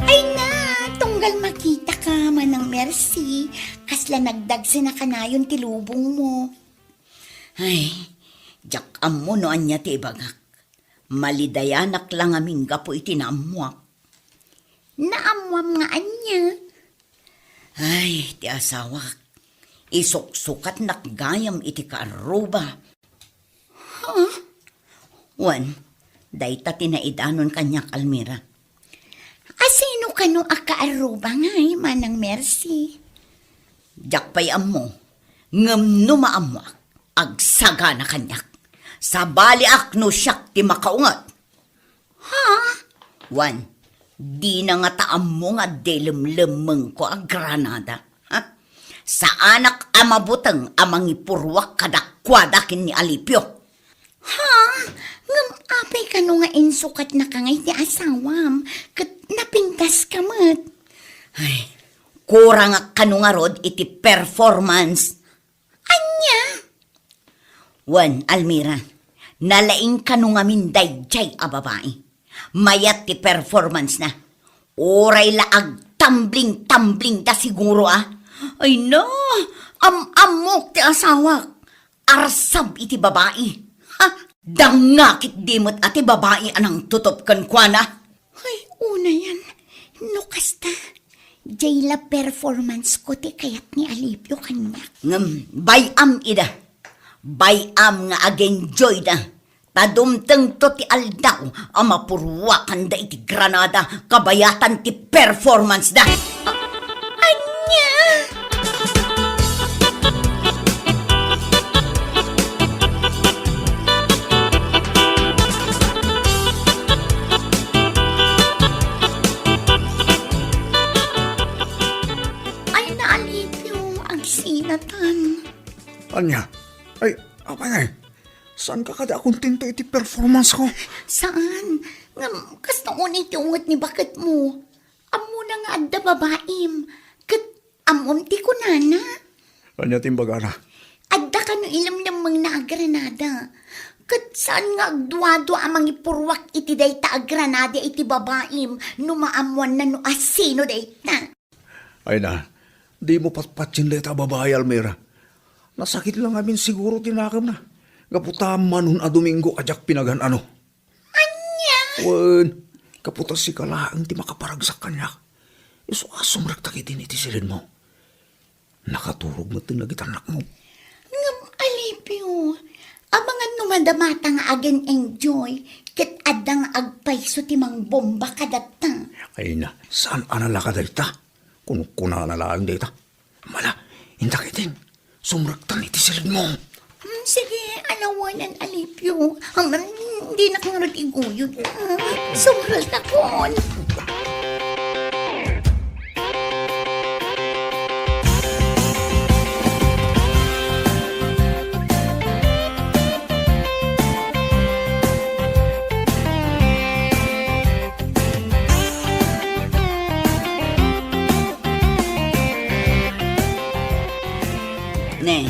Ay na, tunggal makita ka manang Mercy. Kasla nagdagsi na kanayon ti lubong mo. Ay, jak mo no anya ti ibagak. Malidayanak lang aming gapo iti naamuak. Naamuam nga anya. Ay, ti asawak. Isok-sukat nakgayam iti kaaruba. Huh? Wan, dayta tinaidanon kanyak Almira. Asino kano akaaruba ngay manang Mercy? Jak pay ammo, ngam numaamuak, agsaga na kanyak. Sa bali akno siyak ti makaungat. Ha? Wan, di na nga taam mo nga delemlemeng ko ang Granada. Ha? Sa anak amabutang amang ipurwak kadakwadakin ni Alipio. Ha? Ngam apay ka no nga insukat na kangay ti asawam. Kat napingkas ka mat. Ay, kurang ka no nga rod iti performance. Anya? Wan, Almira, nalaing ka no nga minday jay a babae. Mayat ti performance na. Oray laag tumbling da siguro ah. Ay no, amok ti asawak. Arsab iti babae. Ha? Dangakit dimot ati babae anang tutop kan kuana. Ay, una yan. No kasta. Jay la performance ko ti kayat ni Alipio kanya. Bayam ida. Bayam nga ag-enjoy na. Tadumteng to ti aldaw ang mapurwakan da iti Granada kabayatan ti performance da. Anya! Ay, naalipyo ang sinatan. Anya? Ay, apay ngay. Saan ka kada kontento iti performance ko? Saan? Ngam, kasta unay ti ungat ni bakit mo. Amo na nga adda babaim. Kat amom ti kunana. Anya timbaga na. Adda ka no ilam namang na Granada. Kat saan nga agduado amang ipurwak iti dayta Granada iti babaim. Numaamuan na no asino dayta. Ay na, di mo patpatsin deta babae Almira. Nasakit lang amin siguro tinakam na. Kaputa manon a Domingo ajak pinagan ano. Anya! Wen, kaputa si kalaang ti makaparagsak kanya. Iso asong raktakitin iti silin mo. Nakaturog mo tinagitanak mo. Ngam Alipio, abangan numadamata nga agen enjoy. Kat adang agpaiso ti mang bomba kadata. Ay na, saan anala ka dalita? Kung kuna na lang dalita. Mala, intakitin. Sumraktan iti silid mo. Sige, Alawanan, Alipyo. Hindi na kang nag-iguyod. Sobral na kon. Ne,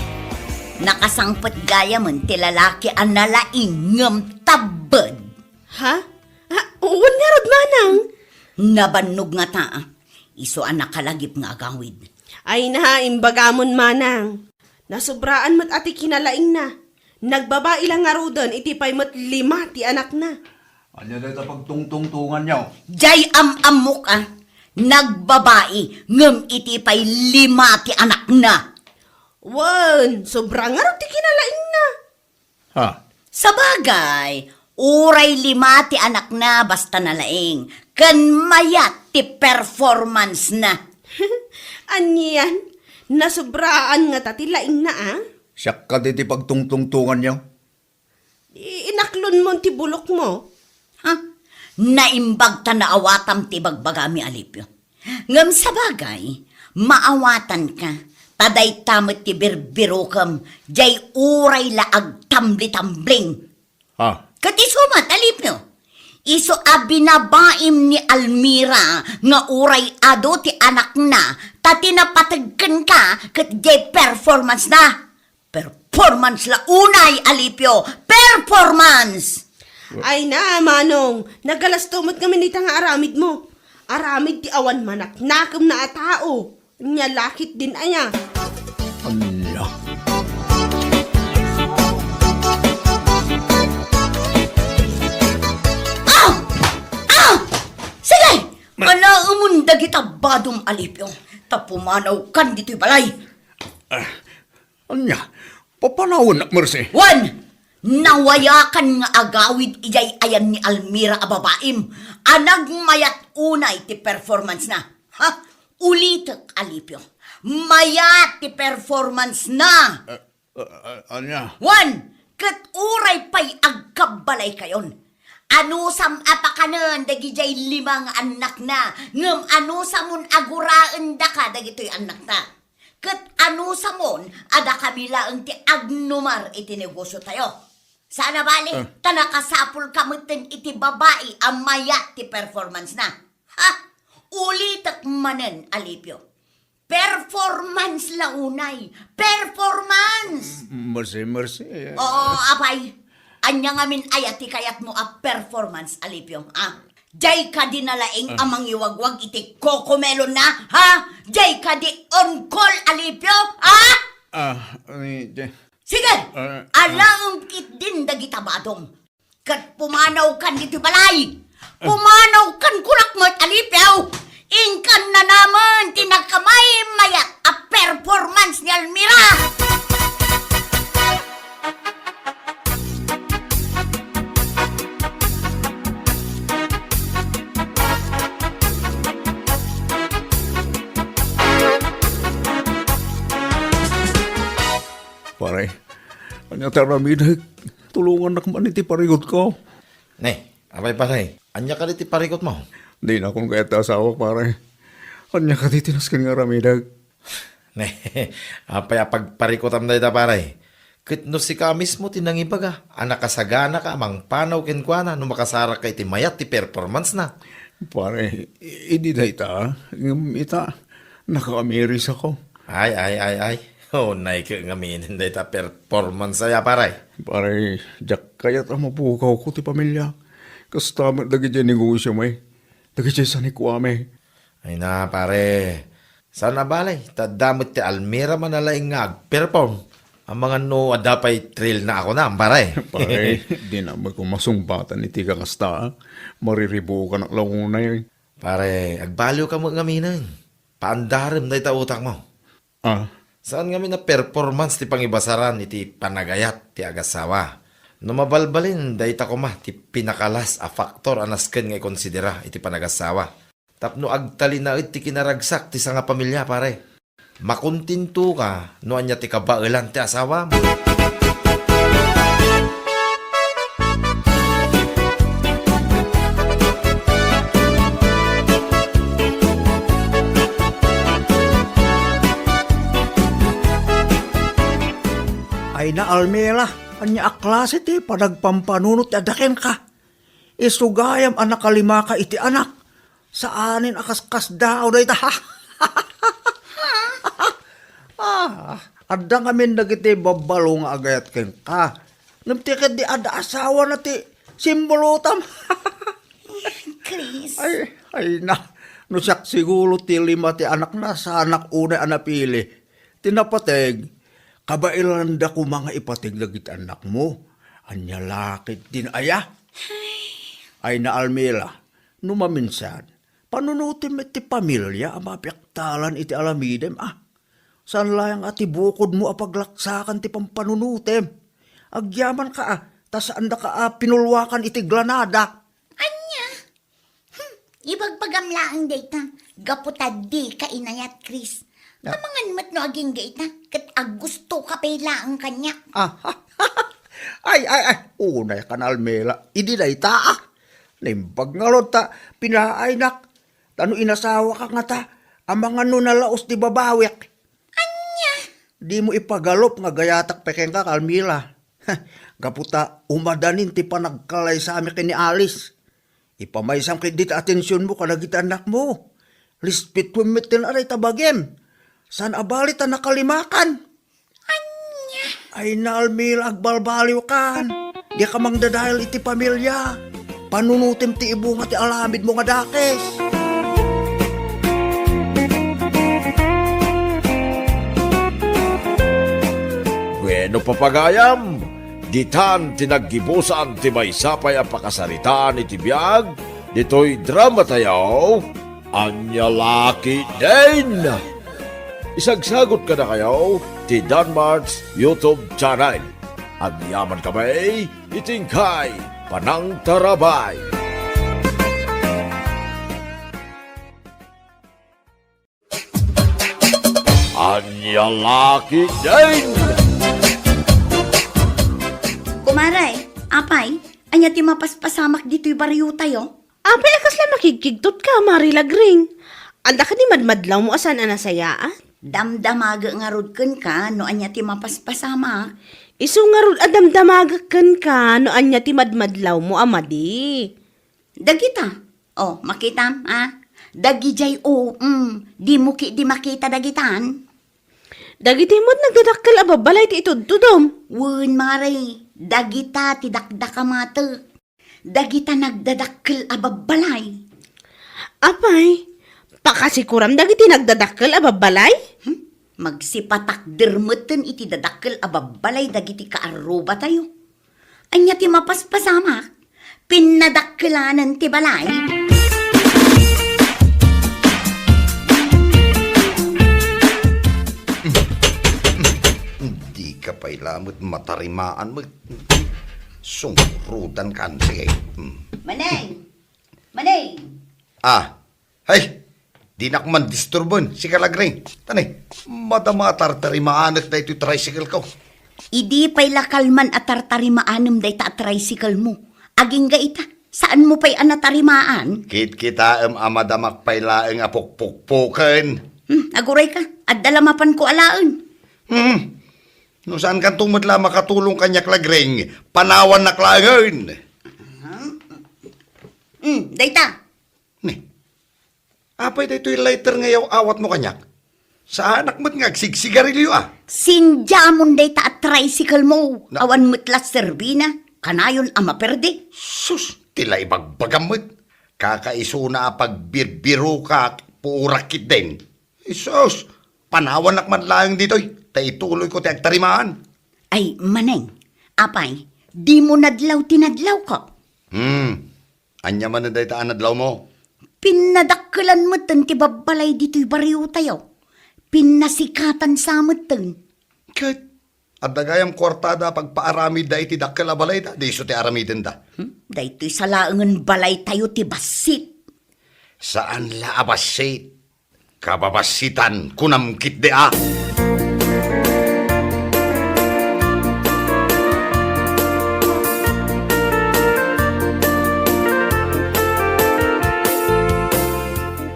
nakasangpot gaya mo ti lalaki ang nalaing ngam tabad. Ha? Uwan nga rod, manang. Nabannog nga ta, iso ang nakalagip nga agawid. Ay na, imbagamon, manang. Nasubraan mo't ati kinalaing na. Nagbaba ilang nga rodon, itipay mo't 5 ti anak na. Anya dito pagtungtungtungan niyo. Jay amok nagbabae, ngam iti pay 5 ti anak na. Wan, sobrang nga rod ti kinalaing na. Ha? Sa bagay, uray 5 ti anak na basta nalaing, kan mayat ti performance na. Anyan, nasubraan nga tatilaing na Siyak ka diti pagtungtungtungan niyo. Inaklon mo ti bulok mo. Ha? Naimbag ta na awatam ti bagbagami, Alipyo. Ngam sa bagay, maawatan ka, taday tamot ti birbiro kam, jay uray laag tambli-tambling. Ha? Katisumat, Alipyo. Iso abinabaim ni Almira nga uray ado ti anak na, tati napatagkan ka kat jay performance na. Performance la unay, Alipyo. Performance! Ay na, manong, nagalastumot kami ni nga aramid mo. Aramid ti awan manak, nakam na atao. Nya lakit din aya. Anya. Sige! Manaumundag kita badong, Alipyo. Tapumanaw kan dito'y balay. Anya. Papanawon na, Mercy. One! Nawayakan nga agawid ijay ayan ni Almira a babaim. Anag mayat unay ti performance na. Ha? Ulitek, Alipyo. Mayat ti performance na. Anya. One! Kat uray pa'y agkabalay kayon. Anusam apakanan dagijay 5 anak na. Ngem anusamun aguraan da ka dagito'y anak na. Kat anusamon ada kabila ang ti agnumar iti negosyo tayo. Sana bali, tanakasapul kamutin iti babae ang mayat ti performance na. Ha? Ulitak manen, Alipyo. Performance la unay. Performance! Mercy. Oo, apay. Anya nga min ayati kayat mo a performance, Alipyo. Jay ka di nalaing amang iwagwag iti kokomelon na, ha? Jay ka di on call, Alipyo, ha? Sige, alaang kit din dagita badong. Kat pumanaw kan dito balay. Pumanaw kan kulakmat, Alipyo. Ingkan na naman tinakamay mayat a performance ni Almira. Pare, anya taramidag. Tulungan na kaman iti parigot ko. Ne, abay pare, anya ka diti parikot mo? Di na akong kaya asawa, pare. Anya ka diti naskan nga ramidag. Ne, apay pagparikotam na ita pare. Kit no si ka mismo tinangibaga, anak kasagana ka, mang panaw kenkwana, no makasara ka iti mayat ti performance na. Pare, hindi na ita, naka-amiris ako. Ay. Oh, naike ngamin, hindi ta performanceaya pare. Pare, jak kaya mapukaw ko ti pamilya. Kastamot dagi dyan negosyo may. Dagi dyan sa nikwame. Ay na pare, sana balay, tadamot ti Almira manalaing nga perform. Ang mga no adapay thrill na ako na, pare. Pare, di na magkumasumbatan iti kakasta. Mariribo ka ng launa yun. Pare, agbaliw ka mo ngaminan. Paandarim na ita utak mo. Saan nga na performance ti pangibasaran iti panagayat ti agasawa. No mabalbalin, dahita ko ma, ti pinakalas a faktor anasken nga konsidera iti panagasawa. Tapno agtali na iti kinaragsak ti sanga pamilya, pare. Makuntinto ka, no anya ti kabailan ti asawa mo. Ay na Almela, anya aklase ti panagpampanunot adaken ka. Isugayam anak kalima ka iti anak. Saanin akaskas daw na ita. Adda ngamin dagiti babalo nga agayat ken ka. Namtikad di ada asawa na ti simbolotam. Chris. Ay na. No siyak siguro ti lima ti anak na sa anak una anapili. Tinapateg. Kabailan da ko mga ipatig dagiti anak mo. Anya lakit din aya. Ay na Almela. Numaminsan. Panunutin iti pamilya ang mapyaktalan iti alamidem San layang ati bukod mo apaglaksakan ti pampanunutem. Agyaman ka tas anda ka pinulwakan iti glanada. Anya? Ibagpagamlaang data. Gaputad di ka inayat, Chris. Amangan mat no aging data. Kat agusto ka pailaang kanya. Ay. Unay ka na Almela. Idi na ita Nimbag nga lo ta pinaaynak. Tano inasawa ka nga ta. Ang mga nunalaos di babawik. Anya? Di mo ipagalop nga gayatak pekeng ka, Almila. Gaputa, umadanin ti panagkalay sa amin kini Alice. Ipamaysam kay dit atensyon mo kanagit anak mo. Lispit pumitin aray tabagem. San abalit na nakalimakan? Anya? Ay na Almila, agbalbaliw kan. Di ka mang dadahil iti pamilya. Panunutim ti ibu nga ti alamid mo nga dakes. Bueno papagayam, ditan tinaggibusan ti maysapay a pakasaritaan iti biag, dito'y drama tayo, anya laki din. Isagsagot ka na kayo, ti Danmarks YouTube channel. Agyaman kamay, itingkay, panang tarabay. Anya laki din. Kumaray, apay, anya ti mapaspasamak dito'y baryo tayo. Apay akas lang makikigtot ka, Mari Lagring. Anda ka ni madmadlaw mo asan anasayaan? Damdamaga nga rudken ka, no anya ti mapaspasamak. Isu nga rod adamdamagakan ka, no anya ti madmadlaw mo amadi. Dagita. Oh, makita, Dagijay di mo di makita dagitan. Dagiti mo't nagdadakkel ababalay ti itudtudom. Wun, Maray, dagita ti dakdaka mata. Dagita nagdadakkel ababalay. Apay, pakasikuram dagiti nagdadakkel ababalay? Magsipatakdermeten iti dadakkel ababalay dagiti kaaruba tayo. Anya ti mapaspasamak, pinadakkelanan ti balay. Hindi ka pa ilamot matarimaan mo. Sungrudan kan. Sige. Maneng! Maneng! Ay! Di na ko man disturbon. Si Kalagring. Tanay, madama tartarimaan na ito tricycle ko. Idi pa'y lakalman at tartarimaanam day ta tricycle mo. Aging gaita, saan mo pa'y anatarimaan? Kita amadamak pailaeng apukpukpuken. Aguray ka, at dalamapan ko alaan. No saan kan tumudla makatulong kanya Kalagring? Panawan na klagon. Dayta. Apay da ito'y lighter ngayaw awat mo kanyak. Sa anak mo't ngagsigsigarilyo Sinja mo dayta at tricycle mo. Awan mo't serbina. Kanayon ama perde. Sus, tila ibagbagam mo't. Kakaiso na pagbirbiro ka puurakit din. Sus, panawan nakman lang dito'y. Taituloy ko ti agtarimaan. Ay, Maneng, apay, di mo nadlaw tinadlaw ka. Anya man na dayta anadlaw mo. Pinadakkelan mo ten ti babalay dito'y baryo tayo. Pinasikatan sa mo ten. Kat, at dagayang kwartada pagpaaramid da iti dakkel a balay da, di so ti aramiden da. Dayto'y salaangan balay tayo ti basit. Saan la abasit? Kababasitan kunamkit de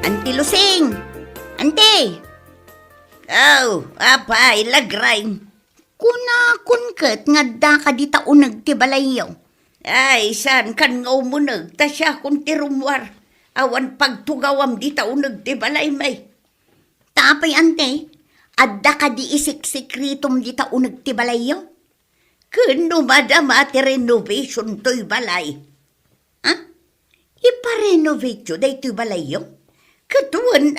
Anti Lusing! Ante! Oh, apay, lagray. Kunakon kat nga da ka di taunag ti balayaw. Ay, saan kan nga umunag, ta siya kung tirumwar. Awan pagtugawam di taunag ti balay may. Tapay ante, adda ka di isik-sikritom di taunag ti balayaw. Kano madama ti renovation to'y balay. Ha? Ipa-renovate yun day to'y balayaw? Katuan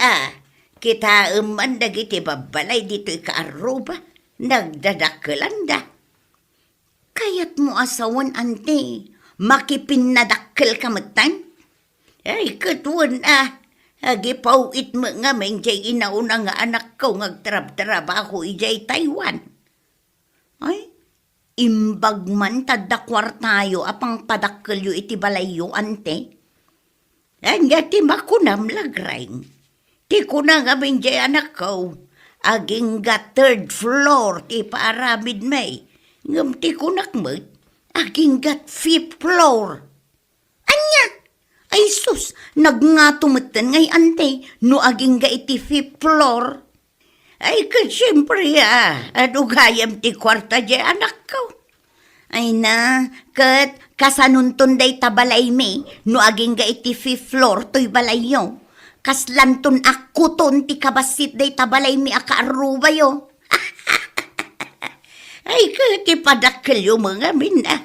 kita man dagiti babalay dito'y kaaruba. Nagdadakkelanda. Kayat mo asawan, ante, makipinadakkel ka matan? Ay, katuan agipawit mo nga may jay inauna nga anak ko ngagtrab-trabaho ijay Taiwan. Ay, imbag man tadakwar tayo apang padakkel yu iti balayo, ante. Anya ti makunam lagraing. Ti kuna nga may jay anak ko. Aging ga third floor ti paaramid may. Ngam ti kunakmet, aging ga fifth floor. Anya? Ay sus, nagngatumatan ngay ante, no aging ga iti fifth floor. Ay kat siyempre adugayam ti kwarta di anak ko. Ay na, kat kasanuntun day tabalay me, no aging ga iti fifth floor to'y balayo. Kaslanton akuton ti kabasit day tabalay mi akaaruba yo. Ay, kati padakkel yo mga mina.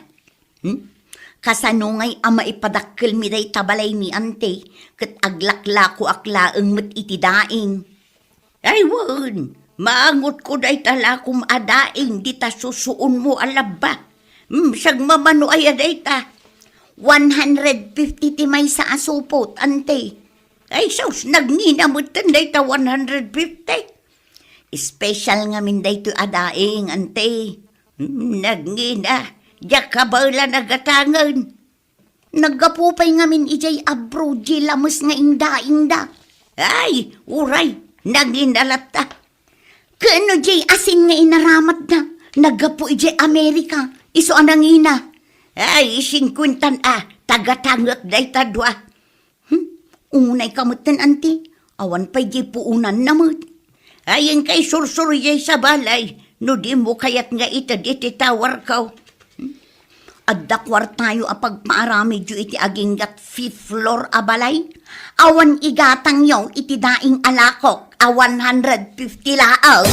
Kasanungay ama ipadakkel mi day tabalay mi ante, kat aglaklako aklaeng met iti daing. Ay, wan, maangot ko day talakom adaing, di ta susuon mo alaba. Siyag mamano ay aday ta. 150 ti may sa asupot, ante. Ay, sus, nagnginamutan day ta 150. Special nga min day to adaing, ante. Nagngina, diyak kabala nagatangan. Nagapupay nga min ijay abroad, lamas nga inda-inda. Ay, uray, naginalat ta. Kano jay asing nga inaramat na, nagapu ijay Amerika, iso anangina. Ay, 50 tagatangak day ta dua. Unay kamutan, anti. Awan pa'y di puunan namut. Ayan kay sursuryay sa balay. No di mo kayat nga iti tawar ka. Addakwar tayo apag maarami dyo iti aginggat fifth floor a balay. Awan igatang yaw iti daing alakok. 150 laang.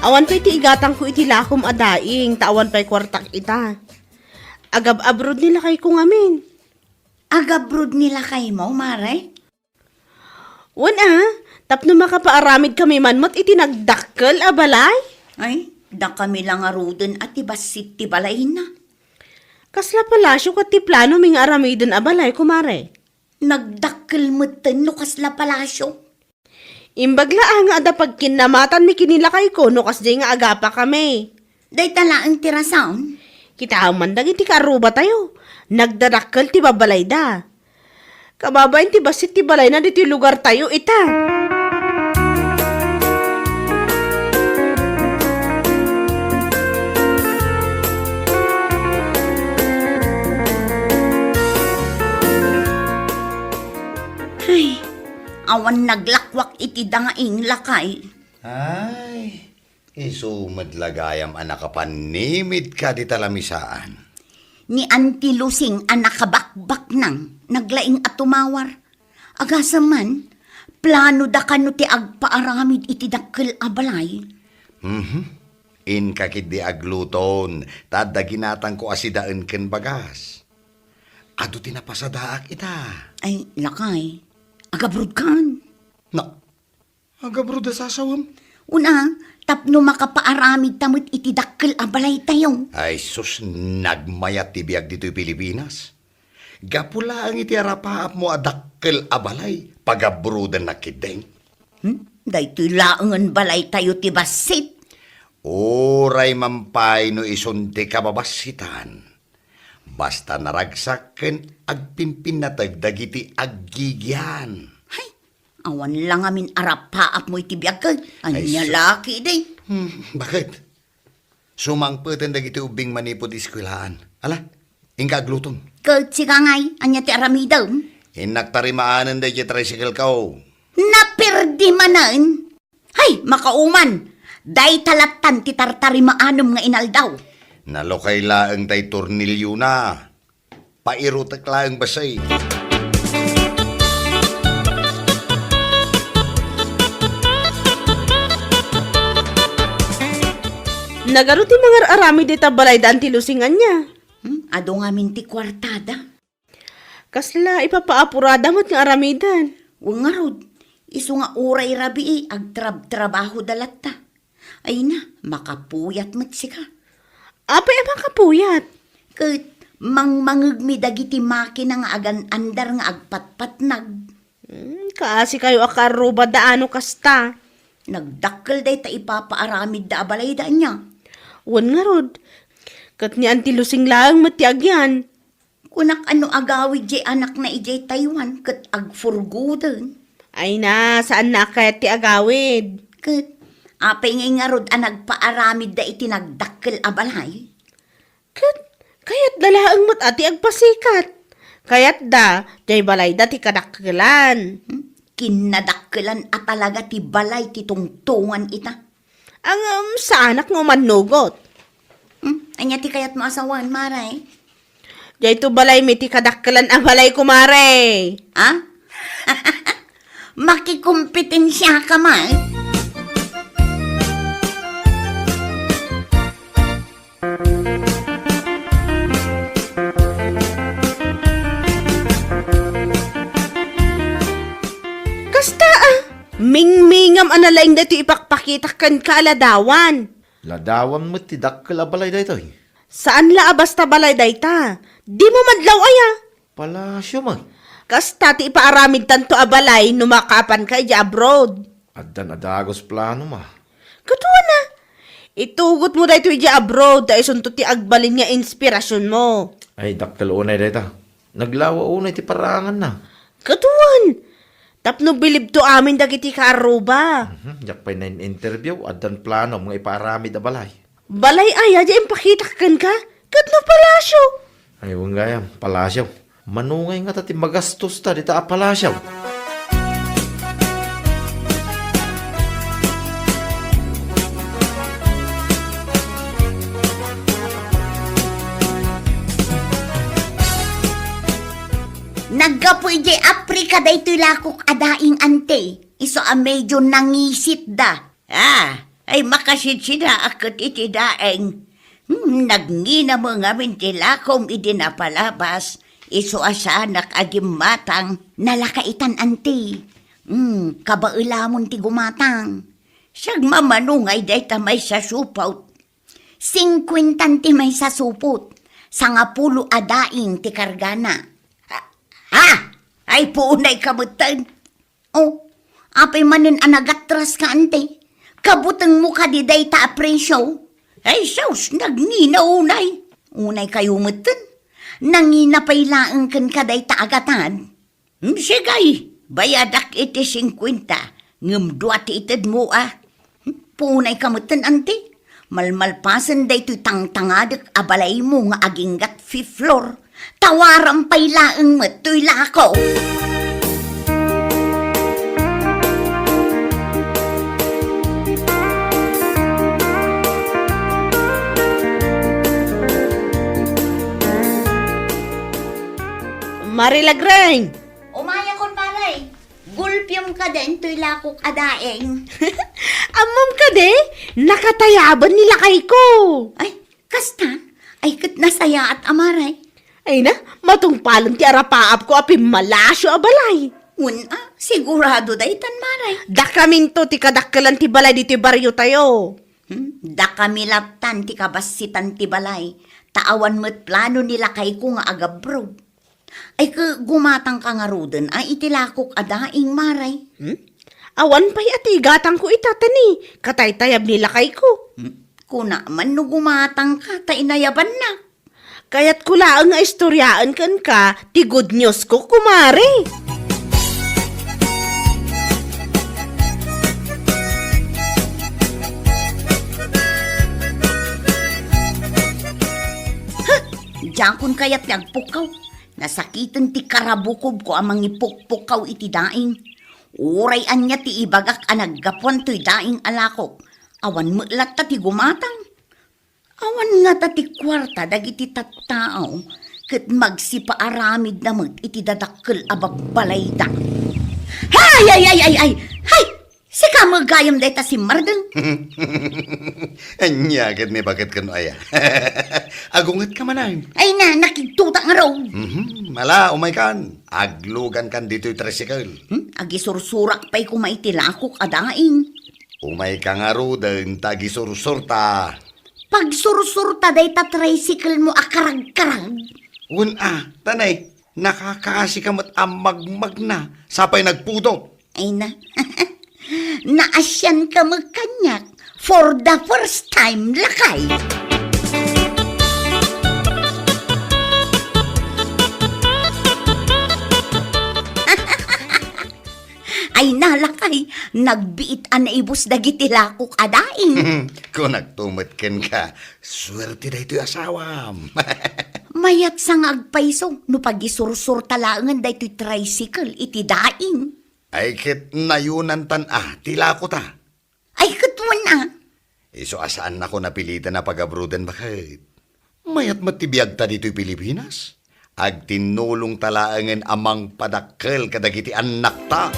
Awan pa'y ti igatang ko iti lakom adaing, tawan pa'y kwartak ita. Agab-abroad nila kay kung amin. Agabrod nila kay mo, mare? Wan tapno makapaaramid kami man mo't iti nagdakkel a balay. Ay, da kami lang aruden at ibasit ti balay na. Kasla palasyo kat ti plano ming aramiden a balay, kumare. Nagdakkel mo no kasla palasyo. Imbagla nga ada pagkinamatan mi kinilakay ko no kasdi nga agapa kami. Day talaang tirasaon. Kita man dagi ti karuba tayo. Nagdarakkel ti babalay da. Kababain ti basit ti balay na diti lugar tayo ita. Ay, awan naglakwak iti daing lakay. Ay, iso madlagayam anak kapanimid ka di talamisaan. Ni Auntie Lusing ang nakabakbak nang naglaing at tumawar. Agasaman, plano da kano ti agpaaramid iti dakkel abalay. In kakid di agluton, tada ginatang ko asidaan ken bagas. Ado tinapasadaak ita. Ay, lakay, agabrod kan. Na, agabro da sasawam. Una, tapno makapaaramid tamot iti dakkel abalay tayo. Ay sus, nagmayat ti biag dito'y Pilipinas. Gapula ang iti arapaap mo adakkel abalay, pagabrudan na kideng. Daytoy laangan balay tayo ti basit. Oray mampay no isunti kababasitan. Basta naragsaken agpimpin na tagdagiti aggigyan. Hay, awan lang amin arapaap mo iti biag kag. Ay, Anya sus. laki day. Bakit? Sumangputan dagiti ubing manipod iskwilahan. Ala, ingka agluton. Kat si kangay, anya ti aramidam. Hinaktarimaanan da tricycle kao. Napirdi manan. Hay, makauman. Day talatan ti tartarimaanam nga inaldaw. Nalokay laang tay tornilyo na. Pairutak laang basay. Nagaro ti mga arami dita balay daan ti lusingan niya. Ado nga min ti kwartada. Kasla ipapaapurada mo't nga aramidan. Wang nga rod, iso nga uray rabi agtrab-trabaho dalatta. Ay na, makapuyat mat sika. Apay ang makapuyat. Kat mangmangagmi dagiti makina nga agan andar nga agpatpatnag. Kaasi kayo akaruba daano kasta. Nagdakkel day ta ipapaaramid da abalay da niya. Wan nga rod. Kat ni anti lusing lang matiag yan. Kunak ano agawid jay anak na ijay Taiwan kat agfurguden. Ay na, saan na kaya ti agawid? Kat apay ngay nga rod nagpaaramid da iti nagdakkel abalay. Kayat dalaang mat ati agpasikat. Kayat da, jay balay da ti kadakkelan. Kinadakkelan at talaga ti balay ti tungtungan ita. Ang sa anak mo manugot. Anya ti kayat mo asawan, maray. Jay to balay may ti kadakkelan ang balay kumare. Ha? Makikumpetensya ka man. Kasta mingmingam analaing dito ipakpakitakan ka aladawan. Ladawan mo ti dakkel abalay da ito. Saan la basta balay dayta? Di mo madlaw aya. Palasyo man. Kasta ti ipaaramid tanto abalay numakapan ka ija abroad. Addan adagos plano ma. Katuwa na. Itugot mo dayto ija abroad da isunto ti agbalin nga inspirasyon mo. Ay, dakkel unay da ito. Naglawa unay ti parangan na. Katuwan. Tapno bilib to amin dagiti kaaruba. Jak pa na interview, addan plano mga iparamid da balay. Balay aya di impakitakan ka? Katno palasyo. Ay, gayam, palasyaw. Manungay nga tati magastos ta dita a palasyaw. Naggapoy jay Afrika day tulakok adaing ante. Iso a medyo nangisit da. Ay makasit sida akot iti daeng. Nagngina mo nga min tilakom idinapalabas. Iso asanak agim matang nalakaitan ante. Kabailamon ti gumatang. Siyag mamanungay day tamay sa supaut. 50 ti may sa supot. 10 adaing ti kargana. Ay puunay kabutan. Oh, apay manin anagatras ka ante. Kabutang mo ka di day ta apresyo. Ay saus, nagnina unay. Unay kayo mutan. Nangina pay laang kan ka day ta agatan. Sigay, bayadak iti 50. Ngumduat itid mo Puunay kamutan ante. Malmalpasan day to'y tangtangadak abalay mo nga aginggat 5th floor. Tawaran pay laang matoy lako. Marilagreng. Umaya kon paray. Gulpyam ka din to'y lakok adaeng. Amam ka de, nakatayaban nila kay ko. Ay, kastan. Ay kat nasaya at amaray. Ay na, matungpalan ti arapaap ko api malasyo abalay. Sigurado day tan maray. Da kamin to ti kadakkelan ti balay dito baryo tayo. Da kami laptan ti kabasitan ti balay. Taawan mo't plano nila kay ko nga agabroad. Ay gumatang ka nga ruden ay itilakok adaing maray. Awan pa'y ati gatang ko itatani. Katay-tayab nila kay ko. Kuna man no gumatang ka, tainayaban na. Kaya't kulaang nga istoryaan kan ka, ti good news ko kumare. Jakon kayat nagpukaw. Nasakitan ti karabukob ko amang ipukpukaw iti daing. Uray anya ti ibagak anaggapuan to'y daing alakok. Awan mutlat ta ti gumatang. Awan nga ta ti kwarta dagiti tattao. Ket magsipaaramid na iti dadakkel ababbalay da. Hay! Sika magayam day ta si Mardeng. Anyagad ni bakit kano aya. Agungat ka manan. Ay na, nakigtuta nga raw. Mala, umay kan. Aglugan kan dito'y tricycle. Agisursurak pa'y kumaitilakok adaing. Umay ka nga ro, dahil tagisursurta. Pag sursurta day ta tricycle mo akarag-karag. Tanay, nakakaasi ka mat amagmag na. Sapay nagpudo. Ay na, naasyan ka magkanyak for the first time, lakay. Ay nalakay, nagbiit an ibus dagiti lakok adaing. Kung nagtumatken ka, swerte na ito'y asawam. Mayat sang agpaiso, no pagisursur talangan da ito'y tricycle, iti daing. Ay kit nayunan tila ko ta. Ay katwan na. Iso asaan ako napilitan na pag-abroadan bakit? Mayat matibiyag ta dito'y Pilipinas. Agtinulong talaangan amang padakkel kadagiti anak ta.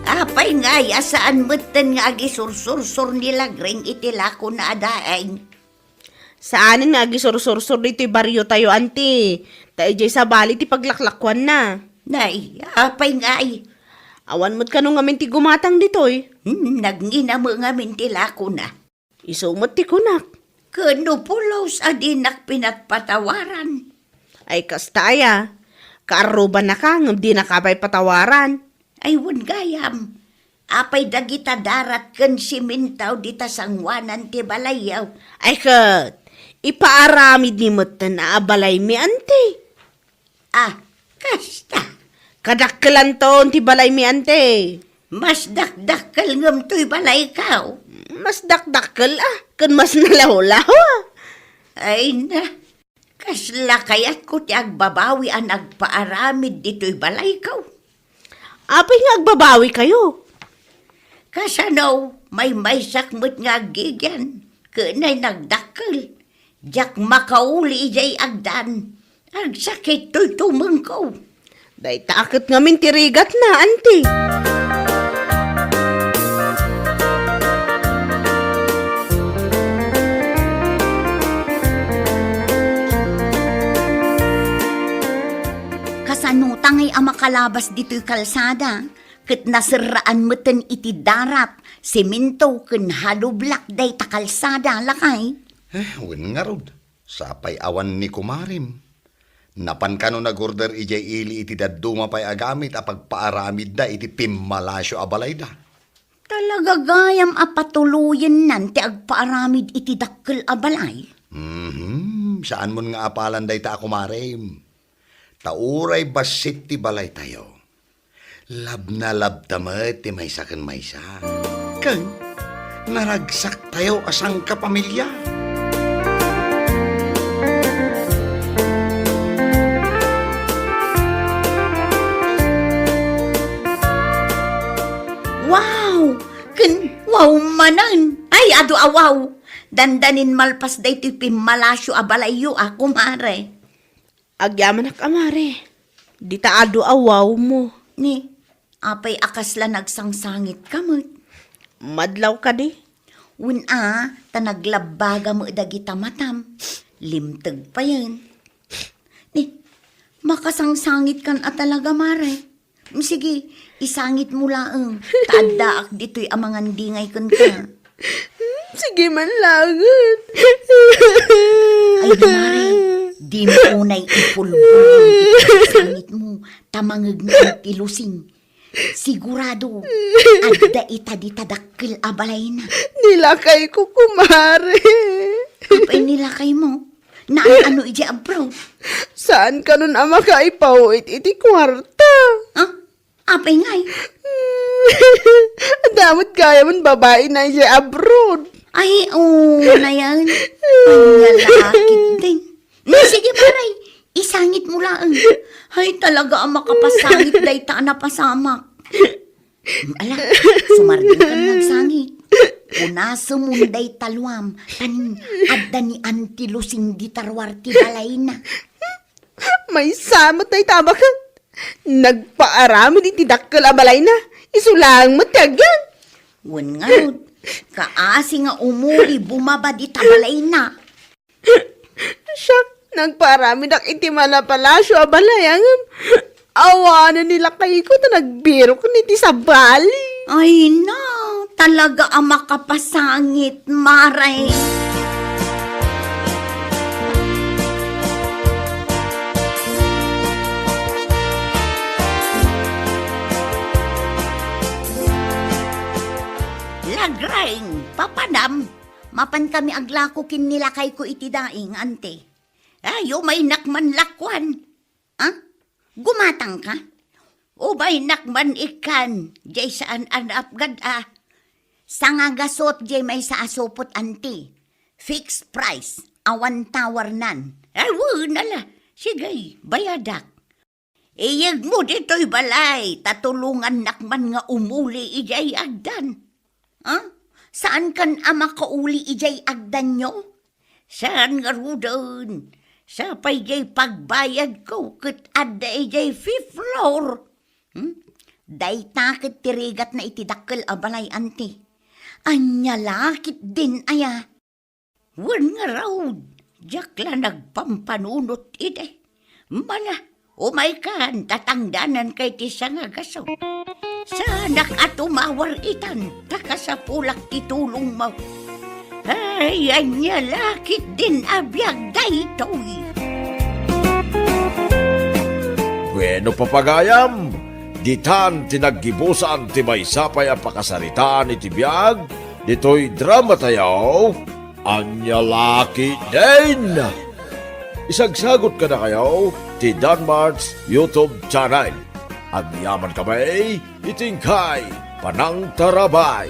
Apay nga, saan mutan nga agisursur-sur nila greng itilako na adaing. Saan nga gisur-sur-sur dito'y baryo tayo, anti? Tayo jay sa bali ti paglaklakwan na. Nay, apay nga ay. Awan mo't kanong ngamin ti gumatang dito'y. Nagngina mo nga mintilako na. Isumot ti kunak. Kano pulos adinak pinatpatawaran. Ay kastaya. Kaaruban na ka, ngam di nakabay patawaran. Ay gayam. Apay dagita darat ken simintaw dita sangwanan ti balayaw. Ay kat, ipaaramid ni mo't na abalay mi ante. Kasta. Kadakkelan ton ti balay mi ante. Mas dakdakkel ngam to'y balay kaw. Mas dakdakkel kan mas nalaw-law. Ay na. Kasla kayat ko ti agbabawi ang agpaaramid dito'y balay kaw. Apay nga agbabawi kayo. Kasanaw, may sakmut nga gigyan. Kanay nagdakkel. Jak makauli jay agdan. Agsakit to'y tumengkaw. Day takot nga min tirigat na, anti. Kasanutang ay amakalabas dito'y kalsada. Ket nasiraan meten iti darat, semento ken halublak day ta kalsada lakay. Wen nga rod. Sapay awan ni kumarim. Napan ka no nag-order ijay ili iti daduma pa'y agamit a pagpaaramid da iti pimmalasyo abalay da. Talaga gayam apatuluyan nan ti agpaaramid iti dakkel abalay. Saan mo nga apalan day ta kumarim? Tauray basit ti balay tayo. Lab na lab tamat ti maysa ken maysa. Ken naragsak tayo asang kapamilya. Wow! Wow manan! Ay, ado awaw! Dandanin malpas day ti pimmalasyo abalayo kumare. Agyaman ak amare. Di taado awaw mo. Ni, apay akasla nagsangsangit kamot. Madlaw ka di. Tanaglabaga mo dagita matam. Limtag pa yan. Ni, makasangsangit kan talaga mare. Sige, isangit mo laang. Taadaak dito'y amangan dingay kan ka. Sige man lagot. Ay na mare, di mo unay ipulbul. Isangit mo, tamangag na ilusing. Sigurado, adda ita di tadakkel abalay na. Nilakay ko kumare. Apay nilakay mo. Na ano iti abroad? Saan ka nun ama ka ipawit iti kwarta? Ha? Apay ngay. Damot kaya man babae na siya abroad. Ay, na yan. Ang lalakit din. Sige, paray. Isangit mo lang. Ay, talaga ang makapasangit day ta na pasamak. Ala, sumardin ka nagsangit. Punaso munday talwam. Tanin, adda ni Auntie Lusing di tarwar ti balay na. May samat na itabakan. Nagpaarami di tidakkel abalay na. Isulang matyagan. Wan nga rod. Kaasi nga umuli bumaba di tabalay na. Siya, nagpaarami na itimala palasyo abalay. Ang awa na nila kayo ko na nagbiro ko niti sa bali. Ay na, talaga ang makapasangit, maray. Lagraing, papanam. Mapan kami aglako kin nilakay ko iti daing, ante. Ayo, may nakman lakwan. Ha? Gumatang ka? O bay nakman ikan, jay saan anapgad Sangagasot jay may sa asopot, ante. Fixed price, awan tawar nan. Ay, nala. Sige, bayadak. Iyag mo dito'y balay, tatulungan nakman nga umuli ijay agdan. Ha? Saan kan ama kauli ijay agdan nyo? Saan nga rudon? Sa pa'y jay pagbayad ko, kat adda ijay fifth floor. Day takit tirigat na itidakkel abalay, ante. Anya lakit din aya. Wan nga raw, jakla nagpampanunot ide. Mala, umay kan, tatangdanan kay tisa nga gaso. Sanak at umawar itan, takasapulak titulong mo. Ay, anya lakit din abiyag daytoy. Bueno papagayam, ditan tinaggibusan ti maysapay a pakasaritaan iti biag, dito'y drama tayo, anya laki din. Isagsagot ka na kayo ti Danmar's YouTube channel. Ang yaman kamay, itingkay, panang tarabay.